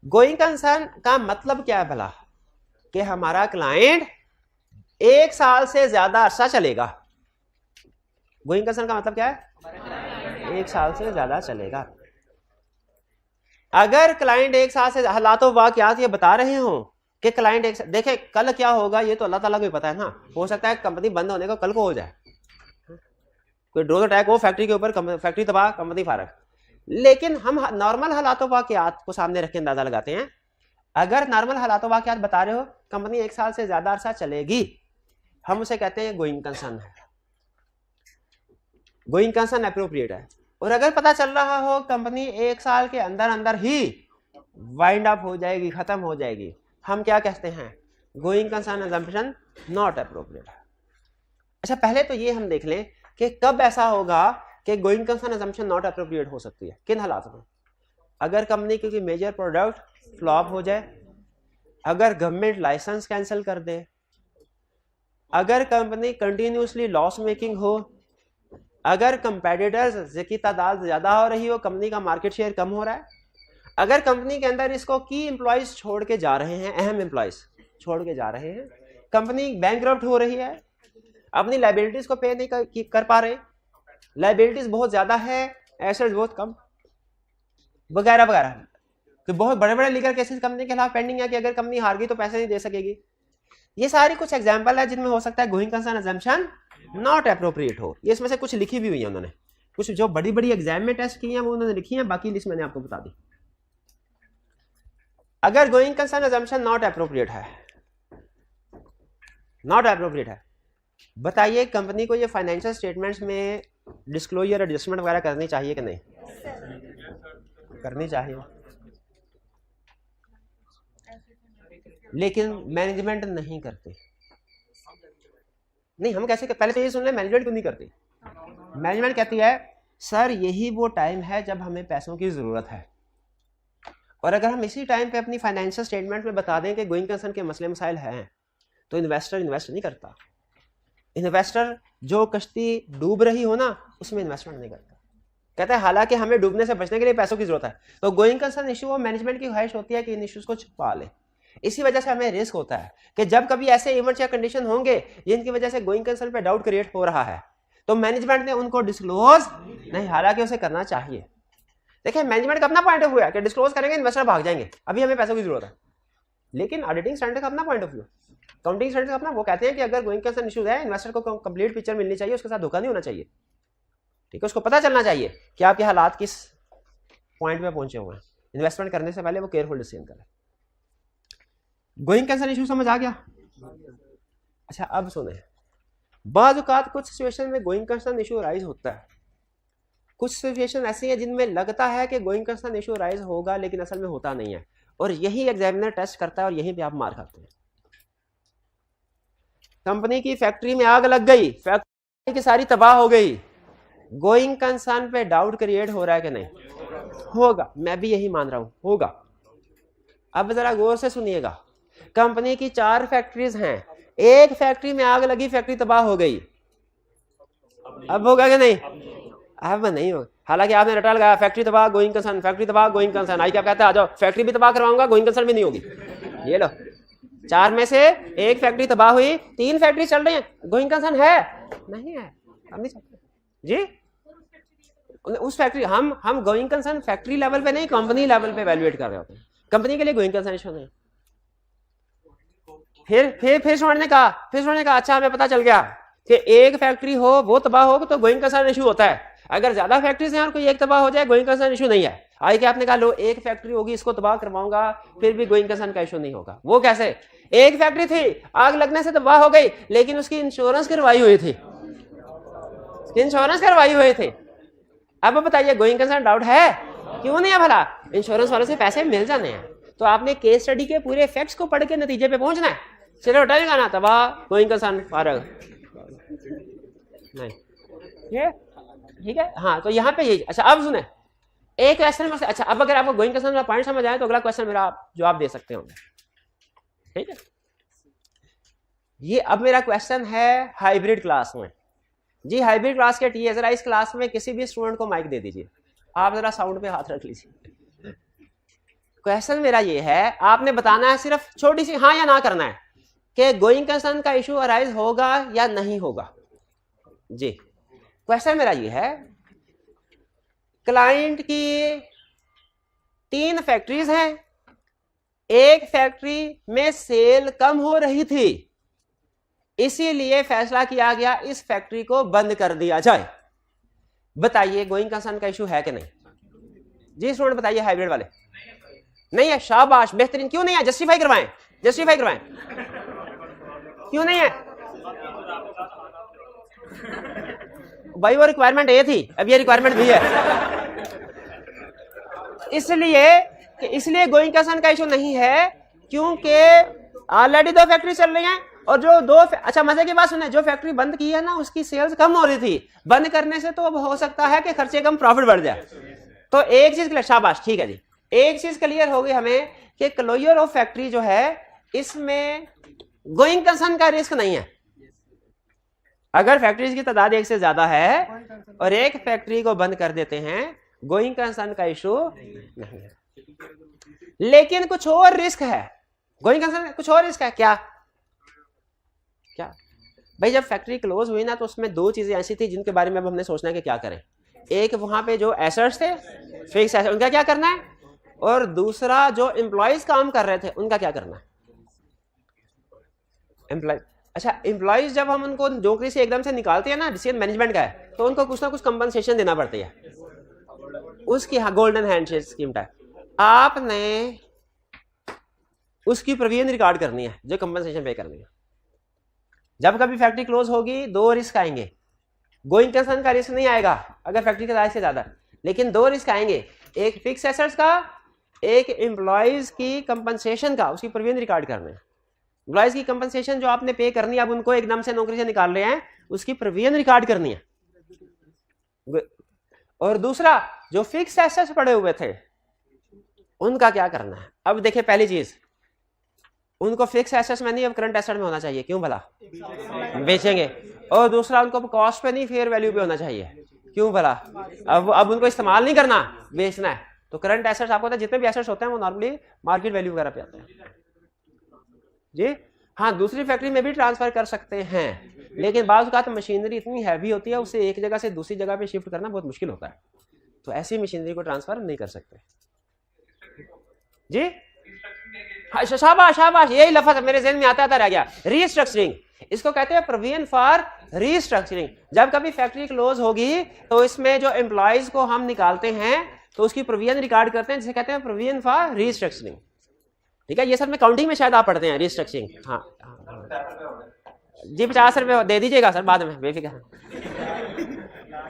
गोइंग कंसर्न का मतलब क्या है भला? कि हमारा क्लाइंट 1 साल से ज्यादा अरसा चलेगा। गोइंग कंसर्न का मतलब क्या है? 1 साल से ज्यादा चलेगा। अगर क्लाइंट 1 साल से हालातों वाकयात ये बता रहे हो कि क्लाइंट देखे कल क्या होगा ये तो अल्लाह ताला को ही पता है ना। हो सकता है कंपनी बंद होने को कल को हो जाए, कोई ड्रोन अटैक हो फैक्ट्री के ऊपर, फैक्ट्री तबाह, कंपनी फारग। लेकिन हम नॉर्मल हालातों वाकयात को सामने रख के अंदाजा लगाते हैं। अगर नॉर्मल हालातों वाकयात बता रहे हो कंपनी 1 साल से ज्यादा अरसा चलेगी, हम उसे कहते हैं गोइंग कंसर्न है। गोइंग कंसर्न एप्रोप्रिएट है। और अगर पता चल रहा हो कंपनी 1 साल के अंदर अंदर ही वाइंड अप हो जाएगी, खत्म हो जाएगी, हम क्या कहते हैं? Going concern assumption not appropriate. अच्छा, पहले तो ये हम देख लें कि कब ऐसा होगा कि going concern assumption not appropriate हो सकती है। किन हालात में? अगर कंपनी की मेजर प्रोडक्ट फ्लॉप हो जाए, अगर गवर्नमेंट लाइसेंस कैंसिल कर दे, अगर कंपनी कंटिन्यूसली लॉस मेकिंग हो, अगर कंपेटिटर्स की तादाद ज्यादा हो रही हो, कंपनी का मार्केट शेयर कम हो रहा है, अगर कंपनी के अंदर इसको की एम्प्लॉयज छोड़ के जा रहे हैं, अहम एम्प्लॉयज छोड़ के जा रहे हैं, कंपनी बैंकरप्ट हो रही है, अपनी लाइबिलिटीज को पे नहीं कर पा रहे, लाइबिलिटीज बहुत ज्यादा है, एसेट्स बहुत कम, वगैरह वगैरह। तो बहुत बड़े बड़े लीगल केसेस कंपनी के खिलाफ पेंडिंग है कि अगर कंपनी हार गई तो पैसे नहीं दे सकेगी। ये सारी कुछ एग्जांपल है जिनमें हो सकता है going concern assumption not appropriate हो। ये इसमें से कुछ लिखी भी हुई है उन्होंने, कुछ जो बड़ी बड़ी एग्जाम में टेस्ट की हैं वो उन्होंने लिखी हैं, बाकी लिस्ट मैंने आपको बता दी। अगर going concern assumption not appropriate है, नॉट एप्रोप्रिएट है, बताइए कंपनी को ये फाइनेंशियल स्टेटमेंट्स में डिस्क्लोजर एडजस्टमेंट वगैरह करनी चाहिए कि नहीं? करनी चाहिए, लेकिन मैनेजमेंट नहीं करती। नहीं, हम कैसे पहले तो ये सुन ले, मैनेजमेंट क्यों नहीं करती? मैनेजमेंट कहती है सर यही वो टाइम है जब हमें पैसों की जरूरत है, और अगर हम इसी टाइम पे अपनी फाइनेंशियल स्टेटमेंट में बता दें कि गोइंग कंसर्न के मसले मसाइल हैं, तो इन्वेस्टर इन्वेस्ट नहीं करता। इन्वेस्टर जो कश्ती डूब रही हो ना उसमें इन्वेस्टमेंट नहीं करता, कहता है हालांकि हमें डूबने से बचने के लिए पैसों की जरूरत है। तो गोइंग कंसर्न इशू वो मैनेजमेंट की ख्वाहिश होती है कि इन इश्यूज को छुपा ले। इसी वजह से हमें रिस्क होता है कि जब कभी ऐसे इवेंट्स या कंडीशन होंगे जिनकी वजह से गोइंग कंसर्न पे डाउट क्रिएट हो रहा है, तो मैनेजमेंट ने उनको डिस्क्लोज नहीं, हालांकि उसे करना चाहिए। देखिए मैनेजमेंट का अपना पॉइंट ऑफ व्यू है कि डिस्क्लोज करेंगे इन्वेस्टर भाग जाएंगे, अभी हमें पैसों की जरूरत है। लेकिन ऑडिटिंग स्टैंडर्ड का अपना point of view, counting standard का अपना, वो कहते हैं कि अगर गोइंग कंसर्न इश्यूज है इन्वेस्टर को कंप्लीट पिक्चर मिलनी चाहिए, उसके साथ धोखा नहीं होना चाहिए। ठीक है, उसको पता चलना चाहिए कि आपके हालात किस पॉइंट पे पहुंचे हुए हैं। इन्वेस्टमेंट करने से पहले वो केयरफुल डिसीजन करें। गोइंग कंसर्न इशू समझ आ गया? अच्छा अब सुने, बाज़ औक़ात कुछ सिचुएशन में गोइंग कंसर्न इशू राइज होता है, कुछ सिचुएशन ऐसी है जिनमें लगता है कि गोइंग कंसर्न इशू राइज होगा लेकिन असल में होता नहीं है, और यही एग्जामिनर टेस्ट करता है और यहीं पे आप मार खाते हैं। कंपनी की फैक्ट्री में आग लग गई, फैक्ट्री की सारी तबाह हो गई, गोइंग कंसर्न पे डाउट क्रिएट हो रहा है कि नहीं? होगा, मैं भी यही मान रहा हूं, होगा। अब जरा गौर से सुनिएगा, कंपनी की 4 फैक्ट्रीज हैं, एक फैक्ट्री में आग लगी, फैक्ट्री तबाह हो गई, अब होगा कि नहीं? अब नहीं होगा। हालांकि आपने रटा लगाया फैक्ट्री तबाह गोइंग कंसर्न, फैक्ट्री तबाह गोइंग कंसर्न, आई क्या कहता है आ जाओ फैक्ट्री भी तबाह करवाऊंगा, गोइंग कंसर्न भी नहीं होगी। ये लो, 4 में से एक फैक्ट्री तबाह हुई, 3 फैक्ट्री चल रही है, गोइंग कंसर्न है नहीं है? हम नहीं चाहते जी उस फैक्ट्री, हम गोइंग कंसर्न फैक्ट्री लेवल पे नहीं, कंपनी लेवल पे वैल्यूएट कर रहे होते हैं। कंपनी के लिए गोइंग कंसर्न इशू नहीं। फिर स्टूडेंट ने कहा अच्छा हमें पता चल गया कि एक फैक्ट्री हो वो तबाह हो तो गोइंग कंसर्न इशू होता है, अगर ज्यादा फैक्ट्रीज हैं और कोई एक तबाह हो जाए गोइंग कंसर्न इशू नहीं है। आई कि आपने कहा लो एक फैक्ट्री होगी इसको तबाह करवाऊंगा फिर भी गोइंग कंसर्न का इशू नहीं होगा। वो कैसे? एक फैक्ट्री थी, आग लगने से तबाह हो गई, लेकिन उसकी इंश्योरेंस करवाई हुई थी, इंश्योरेंस करवाई हुई थी। अब बताइए गोइंग कंसर्न डाउट है? क्यों नहीं है भला? इंश्योरेंस वाले से पैसे मिल जाने हैं। तो आपने केस स्टडी के पूरे फैक्ट्स को पढ़ के नतीजे पे पहुंचना है। चलो हटा लगाना तबाह गोइंग कंसर्न फारग नहीं, ये ठीक है। हाँ तो यहाँ पे यही। अच्छा अब सुने एक क्वेश्चन में से, अच्छा अब अगर आपको गोइंग कंसर्न का पॉइंट समझ आए तो अगला क्वेश्चन मेरा आप जवाब दे सकते हो, ठीक है। ये अब मेरा क्वेश्चन है हाइब्रिड क्लास में जी, हाइब्रिड क्लास के टीए जरा इस क्लास में किसी भी स्टूडेंट को माइक दे दीजिए, आप जरा साउंड पे हाथ रख लीजिए। क्वेश्चन मेरा ये है, आपने बताना है सिर्फ छोटी सी हाँ या ना करना है कि गोइंग कंसर्न का इशू अराइज होगा या नहीं होगा जी। क्वेश्चन मेरा ये है, क्लाइंट की 3 फैक्ट्रीज हैं, एक फैक्ट्री में सेल कम हो रही थी, इसीलिए फैसला किया गया इस फैक्ट्री को बंद कर दिया जाए। बताइए गोइंग कंसर्न का इशू है कि नहीं जी? स्टूडेंट बताइए हाइब्रिड वाले। नहीं है, शाबाश, बेहतरीन। क्यों नहीं है? जस्टिफाई करवाएं, जस्टिफाई करवाएं। क्यों नहीं है भाई? वो रिक्वायरमेंट ए थी, अब ये रिक्वायरमेंट भी है, इसलिए गोइंग कंसर्न का इशू नहीं है क्योंकि ऑलरेडी 2 फैक्ट्री चल रही हैं और जो दो अच्छा मजे की बात सुने, जो फैक्ट्री बंद की है ना उसकी सेल्स कम हो रही थी, बंद करने से तो अब हो सकता है कि खर्चे कम प्रॉफिट बढ़ जाए। तो एक चीज क्लियर, शाबाश, ठीक है जी, एक चीज क्लियर हो गई हमें कि क्लोजर ऑफ फैक्ट्री जो है इसमें गोइंग कंसर्न का रिस्क नहीं है। अगर फैक्ट्रीज की तादाद एक से ज्यादा है और एक फैक्ट्री को बंद कर देते हैं, गोइंग कंसर्न का इशू नहीं है। लेकिन कुछ और रिस्क है, गोइंग कंसर्न कुछ और रिस्क है। क्या क्या भाई, जब फैक्ट्री क्लोज हुई ना तो उसमें दो चीजें ऐसी थी जिनके बारे में अब हमने सोचना है कि क्या करें। एक वहां पे जो एसेट्स थे, फिक्स एसेट, उनका क्या करना है, और दूसरा जो एम्प्लॉयज काम कर रहे थे उनका क्या करना है। एम्प्लॉय अच्छा, एम्प्लॉयज जब हम उनको नौकरी से एकदम से निकालते हैं ना, डिसीजन मैनेजमेंट का है, तो उनको कुछ ना कुछ कंपनसेशन देना पड़ती है उसकी। हाँ, गोल्डन हैंडशेक स्कीम टाइप आपने उसकी प्रोविजन रिकॉर्ड करनी है, जो कंपनसेशन पे करनी है। जब कभी फैक्ट्री क्लोज होगी दो रिस्क आएंगे, गोइंग कंसर्न का रिस्क नहीं आएगा अगर फैक्ट्री की तादाद से ज्यादा, लेकिन दो रिस्क आएंगे, एक फिक्स एसेट्स का, एक एम्प्लॉयज की कंपनसेशन का, उसकी प्रोविजन रिकॉर्ड करना है। एम्प्लॉयज की कंपनसेशन जो आपने पे करनी है, अब उनको एकदम से नौकरी से निकाल रहे हैं, उसकी प्रोविजन रिकॉर्ड करनी है। और दूसरा जो फिक्स एसेट्स पड़े हुए थे उनका क्या करना है। अब देखिए, पहली चीज, उनको फिक्स एसेट्स में नहीं, अब करंट एसेट में होना चाहिए। क्यों भला, बेचेंगे। और दूसरा, उनको कॉस्ट पे नहीं, फेयर वैल्यू पे होना चाहिए। क्यों भला, अब उनको इस्तेमाल नहीं करना, बेचना है। तो करंट एसेट्स आपको पता है, जितने भी एसेट्स होते हैं वो नॉर्मली मार्केट वैल्यू वगैरह पे आते हैं जी। हाँ, दूसरी फैक्ट्री में भी ट्रांसफर कर सकते हैं, लेकिन बाज़ औक़ात मशीनरी इतनी हैवी होती है, उसे एक जगह से दूसरी जगह पे शिफ्ट करना बहुत मुश्किल होता है, तो ऐसी मशीनरी को ट्रांसफर नहीं कर सकते जी। हाँ, शाबाश शाबाश, यही लफ्ज़ मेरे ज़हन में आता रह गया, रीस्ट्रक्चरिंग। इसको कहते हैं प्रोविजन फॉर रीस्ट्रक्चरिंग। जब कभी फैक्ट्री क्लोज होगी तो इसमें जो एम्प्लॉयज को हम निकालते हैं तो उसकी प्रोविजन रिकॉर्ड करते हैं, जिसे कहते हैं प्रोविजन फॉर रीस्ट्रक्चरिंग। ठीक है, ये सब में काउंटिंग में शायद आप पढ़ते हैं रीस्ट्रक्चरिंग। हाँ जी, 50 रुपये दे दीजिएगा सर बाद में, बेफिक्र।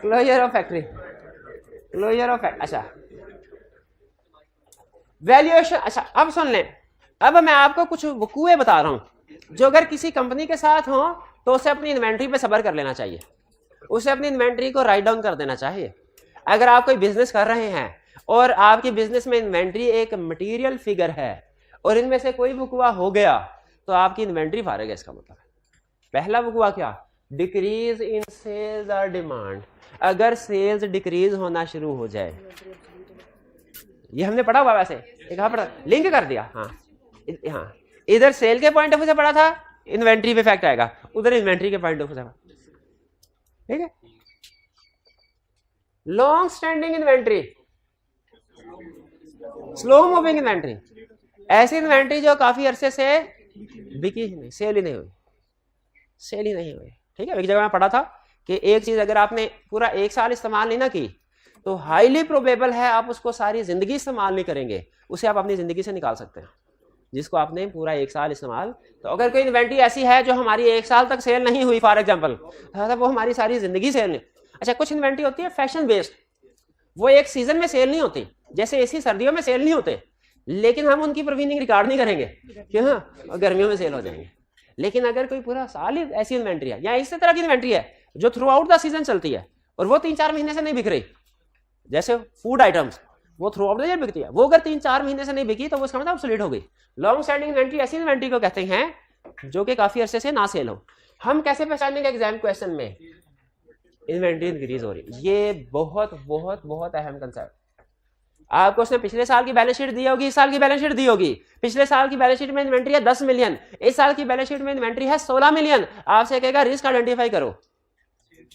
Closure of factory, closure of factory. अच्छा, वैल्यूएशन। अच्छा, अब सुन लें, अब मैं आपको कुछ वकूए बता रहा हूं जो अगर किसी कंपनी के साथ हो तो उसे अपनी इन्वेंट्री पे सब्र कर लेना चाहिए, उसे अपनी इन्वेंट्री को राइट डाउन कर देना चाहिए। अगर आप कोई बिजनेस कर रहे हैं और आपकी बिजनेस में इन्वेंट्री एक मटीरियल फिगर है और इनमें से कोई वकूआ हो गया तो आपकी इन्वेंट्री फारिग है। इसका मतलब पहला वकूआ क्या, डिक्रीज इन सेल्स और डिमांड। अगर सेल्स डिक्रीज होना शुरू हो जाए, ये हमने पढ़ा हुआ, वैसे कहाँ पढ़ा, लिंक कर दिया। हाँ हाँ, इधर सेल के पॉइंट ऑफ व्यू से पढ़ा था, इन्वेंट्री पे इफेक्ट आएगा, उधर इन्वेंट्री के पॉइंट ऑफ व्यू से। ठीक है, long standing inventory, slow moving inventory, ऐसी इन्वेंट्री जो काफी अरसे से बिकी ही नहीं, सेल ही नहीं हुई, सेल ही नहीं हुई। ठीक है, एक जगह मैं पढ़ा था कि एक चीज अगर आपने पूरा एक साल इस्तेमाल नहीं ना की तो हाईली प्रोबेबल है आप उसको सारी जिंदगी इस्तेमाल नहीं करेंगे, उसे आप अपनी जिंदगी से निकाल सकते हैं, जिसको आपने पूरा एक साल इस्तेमाल। तो अगर कोई इन्वेंट्री ऐसी है जो हमारी एक साल तक सेल नहीं हुई फॉर एग्जांपल, तो वो हमारी सारी जिंदगी सेल नहीं। अच्छा, कुछ इन्वेंट्री होती है फैशन बेस्ड, वो एक सीजन में सेल नहीं होती, जैसे एसी सर्दियों में सेल नहीं होते, लेकिन हम उनकी प्रोविजनिंग रिकॉर्ड नहीं करेंगे कि हाँ गर्मियों में सेल हो जाएंगे। लेकिन अगर कोई पूरा साल ही ऐसी इन्वेंट्री है या इस तरह की इन्वेंट्री है जो थ्रू आउट द सीजन चलती है और वो 3-4 महीने से नहीं बिक रही, जैसे फूड आइटम्स वो थ्रू आउट द ईयर बिकती है, वो अगर 3-4 महीने से नहीं बिकी तो वो इसका मतलब ऑब्सोलीट हो गई। लॉन्ग स्टैंडिंग इन्वेंट्री ऐसी इन्वेंट्री को कहते हैं जो कि काफी अरसे से ना सेल हो। हम कैसे पहचानेंगे एग्जाम क्वेश्चन में इन्वेंट्री इंक्रीज हो रही, ये बहुत बहुत बहुत अहम कंसेप्ट। आपको उसने पिछले साल की बैलेंस शीट दी होगी, इस साल की बैलेंस शीट दी होगी। पिछले साल की बैलेंस शीट में इन्वेंट्री है 10 मिलियन, इस साल की बैलेंस शीट में इन्वेंट्री है 16 मिलियन। आपसे कहेगा रिस्क आइडेंटिफाई करो,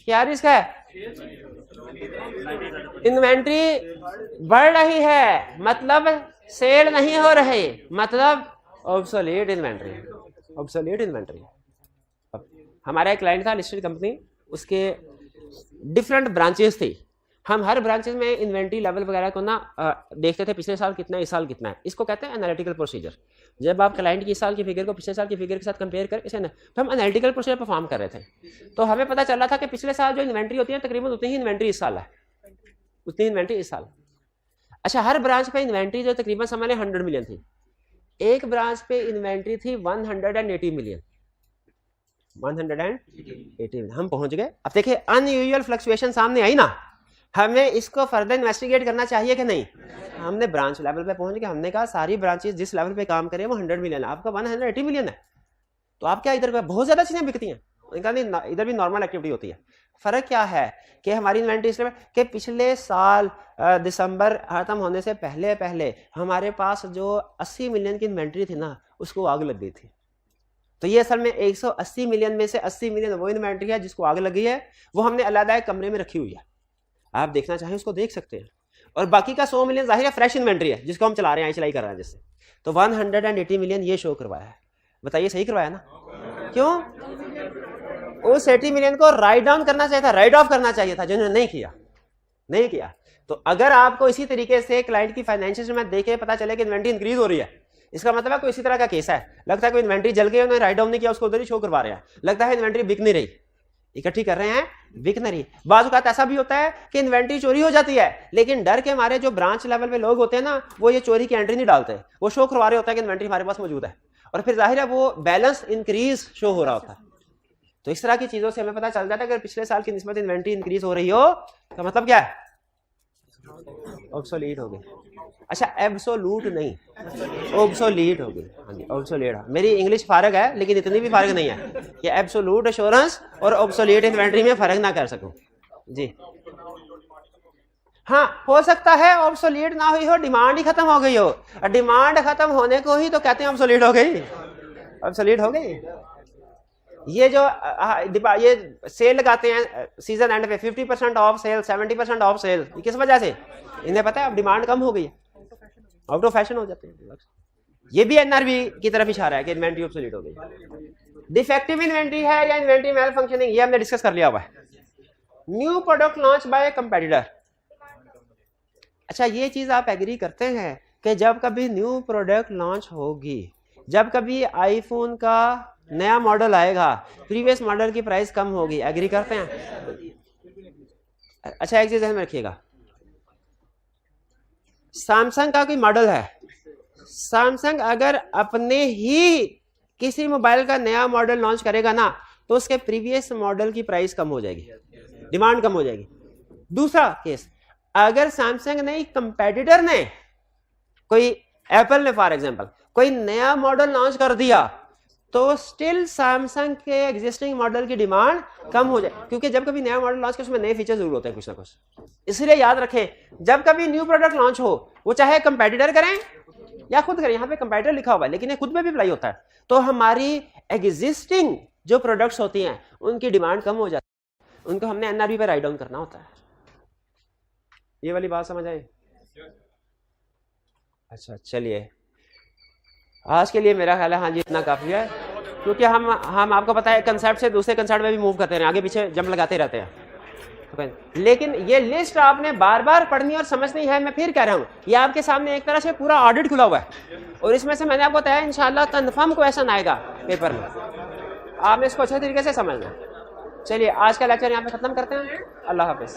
क्या रिस्क है, इन्वेंट्री बढ़ रही है मतलब सेल नहीं हो रही, मतलब ऑब्सोलीट इन्वेंट्री, ऑब्सोलीट इन्वेंट्री। हमारा एक क्लाइंट था लिस्टेड कंपनी, उसके डिफरेंट ब्रांचेस थी, हम हर ब्रांचेस में इन्वेंट्री लेवल वगैरह को ना देखते थे, पिछले साल कितना है इस साल कितना है। इसको कहते हैं एनालिटिकल प्रोसीजर। जब आप क्लाइंट की इस साल की फिगर को पिछले साल की फिगर के साथ कंपेयर करें, इसे ना तो हम एनालिटिकल प्रोसीजर परफॉर्म कर रहे थे, तो हमें पता चल रहा था कि पिछले साल जो इन्वेंट्री होती है तकरीबन उतनी ही इन्वेंट्री इस साल है, उतनी इन्वेंट्री इस साल। अच्छा, हर ब्रांच पे इन्वेंट्री जो तकरीबन समझ लें 100 मिलियन थी, एक ब्रांच पे इन्वेंट्री थी 180 मिलियन। 180 हम पहुंच गए। अब देखिए अनयूजुअल फ्लक्चुएशन सामने आई ना, हमें इसको फर्दर इन्वेस्टिगेट करना चाहिए कि नहीं। हमने ब्रांच लेवल पे पहुंच गए, हमने कहा सारी ब्रांचेस जिस लेवल पे काम करें वो 100 मिलियन है, आपका 180 मिलियन है, तो आप क्या इधर बहुत ज्यादा चीजें बिकती हैं, इनका नहीं इधर भी नॉर्मल एक्टिविटी होती है। फर्क क्या है कि हमारी इन्वेंट्री इसलिए कि पिछले साल दिसंबर खत्म होने से पहले पहले हमारे पास जो 80 मिलियन की इन्वेंट्री थी ना उसको आग लग गई थी। तो ये असल में 180 मिलियन में से 80 मिलियन वो इन्वेंट्री है जिसको आग लगी है, वो हमने अलग एक कमरे में रखी हुई है, आप देखना चाहें उसको देख सकते हैं। और बाकी का 100 मिलियन जाहिर है फ्रेश इन्वेंट्री है जिसको हम चला रहे हैं, चलाई कर रहे हैं जिससे, तो 180 मिलियन ये शो करवाया है। बताइए सही करवाया ना? क्यों? उस 80 मिलियन को राइट डाउन करना चाहिए था, राइट ऑफ करना चाहिए था, जिन्होंने नहीं किया। तो अगर आपको इसी तरीके से क्लाइंट की फाइनेंशियल में देखे पता चले कि इन्वेंट्री इंक्रीज हो रही है, इसका मतलब है कोई इसी तरह का केस है, लगता है कोई इन्वेंट्री जल गई, उन्होंने राइट डाउन नहीं किया, उसको उधर ही शो करवा रहे हैं, लगता है इन्वेंट्री बिक नहीं रही, इकट्ठी कर रहे हैं बिक नहीं रही। बाज़ औक़ात ऐसा भी होता है कि इन्वेंट्री चोरी हो जाती है, लेकिन डर के मारे जो ब्रांच लेवल पे लोग होते हैं ना वो ये चोरी की एंट्री नहीं डालते, वो शो करवा रहे होता है कि इन्वेंट्री हमारे पास मौजूद है, और फिर जाहिर है वो बैलेंस इंक्रीज शो हो रहा होता है। तो इस तरह की चीजों से हमें पता चल जाता है अगर पिछले साल की निस्बत इन्वेंट्री इंक्रीज हो रही हो तो मतलब क्या है? ऑब्सोलीट हो गई। अच्छा एब्सोलूट नहीं, ऑब्सोलीट हो गई। हाँ जी ऑब्सोलीट। मेरी इंग्लिश फारग है लेकिन इतनी भी फारग नहीं है कि एब्सोलूट एश्योरेंस और ऑब्सोलीट इन्वेंट्री में फर्क ना कर सकूं जी। हाँ हो सकता है ऑब्सोलीट ना हुई हो, डिमांड ही खत्म हो गई हो, और डिमांड खत्म होने को ही तो कहते हैं ऑब्सोलीट हो गई, ऑब्सोलीट हो गई। ये जो ये सेल लगाते हैं सीजन एंड पे 50% ऑफ सेल, 70% ऑफ सेल, ये किस वजह से? इन्हें पता है अब डिमांड कम हो गई है, आउट ऑफ फैशन हो जाते हैं। ये भी एनआरबी की तरफ इशारा है कि इन्वेंट्री ऑब्सोलीट हो गई। डिफेक्टिव इन्वेंट्री है या इन्वेंट्री मेल फंक्शनिंग, ये हमने डिस्कस कर लिया हुआ है। New product launch by competitor. अच्छा ये चीज आप एग्री करते हैं कि जब कभी न्यू प्रोडक्ट लॉन्च होगी, जब कभी आईफोन का नया मॉडल आएगा, प्रीवियस मॉडल की प्राइस कम होगी, एग्री करते हैं? अच्छा एक चीज ध्यान में रखिएगा, सैमसंग का कोई मॉडल है, सैमसंग अगर अपने ही किसी मोबाइल का नया मॉडल लॉन्च करेगा ना तो उसके प्रीवियस मॉडल की प्राइस कम हो जाएगी, डिमांड कम हो जाएगी। दूसरा केस, अगर सैमसंग ने कंपेटिटर ने कोई एप्पल ने फॉर एग्जांपल कोई नया मॉडल लॉन्च कर दिया तो स्टिल सैमसंग के एग्जिस्टिंग मॉडल की डिमांड कम हो जाए, क्योंकि जब कभी नया मॉडल लॉन्च कर उसमें नए फीचर जरूर होते हैं कुछ ना कुछ। इसलिए याद रखें जब कभी न्यू प्रोडक्ट लॉन्च हो वो चाहे कंपेटिटर करें या खुद करें, यहाँ पे कंपेटिटर लिखा हुआ है लेकिन ये खुद में भी अप्लाई होता है, तो हमारी एग्जिस्टिंग जो प्रोडक्ट्स होती हैं उनकी डिमांड कम हो जाती है, उनको हमने एनआरबी पे राइट डाउन करना होता है। ये वाली बात समझ आई? अच्छा चलिए आज के लिए मेरा ख्याल है हाँ जी इतना काफी है, क्योंकि हम आपको पता है कंसेप्ट से दूसरे कंसेप्ट में भी मूव करते हैं, आगे पीछे जंप लगाते रहते हैं। लेकिन ये लिस्ट आपने बार बार पढ़नी और समझनी है। मैं फिर कह रहा हूँ ये आपके सामने एक तरह से पूरा ऑडिट खुला हुआ है और इसमें से मैंने आपको बताया इंशाल्लाह कंफर्म क्वेश्चन आएगा पेपर में, आपने इसको अच्छे तरीके से समझना। चलिए आज का लेक्चर यहाँ पे खत्म करते हैं। अल्लाह हाफिज।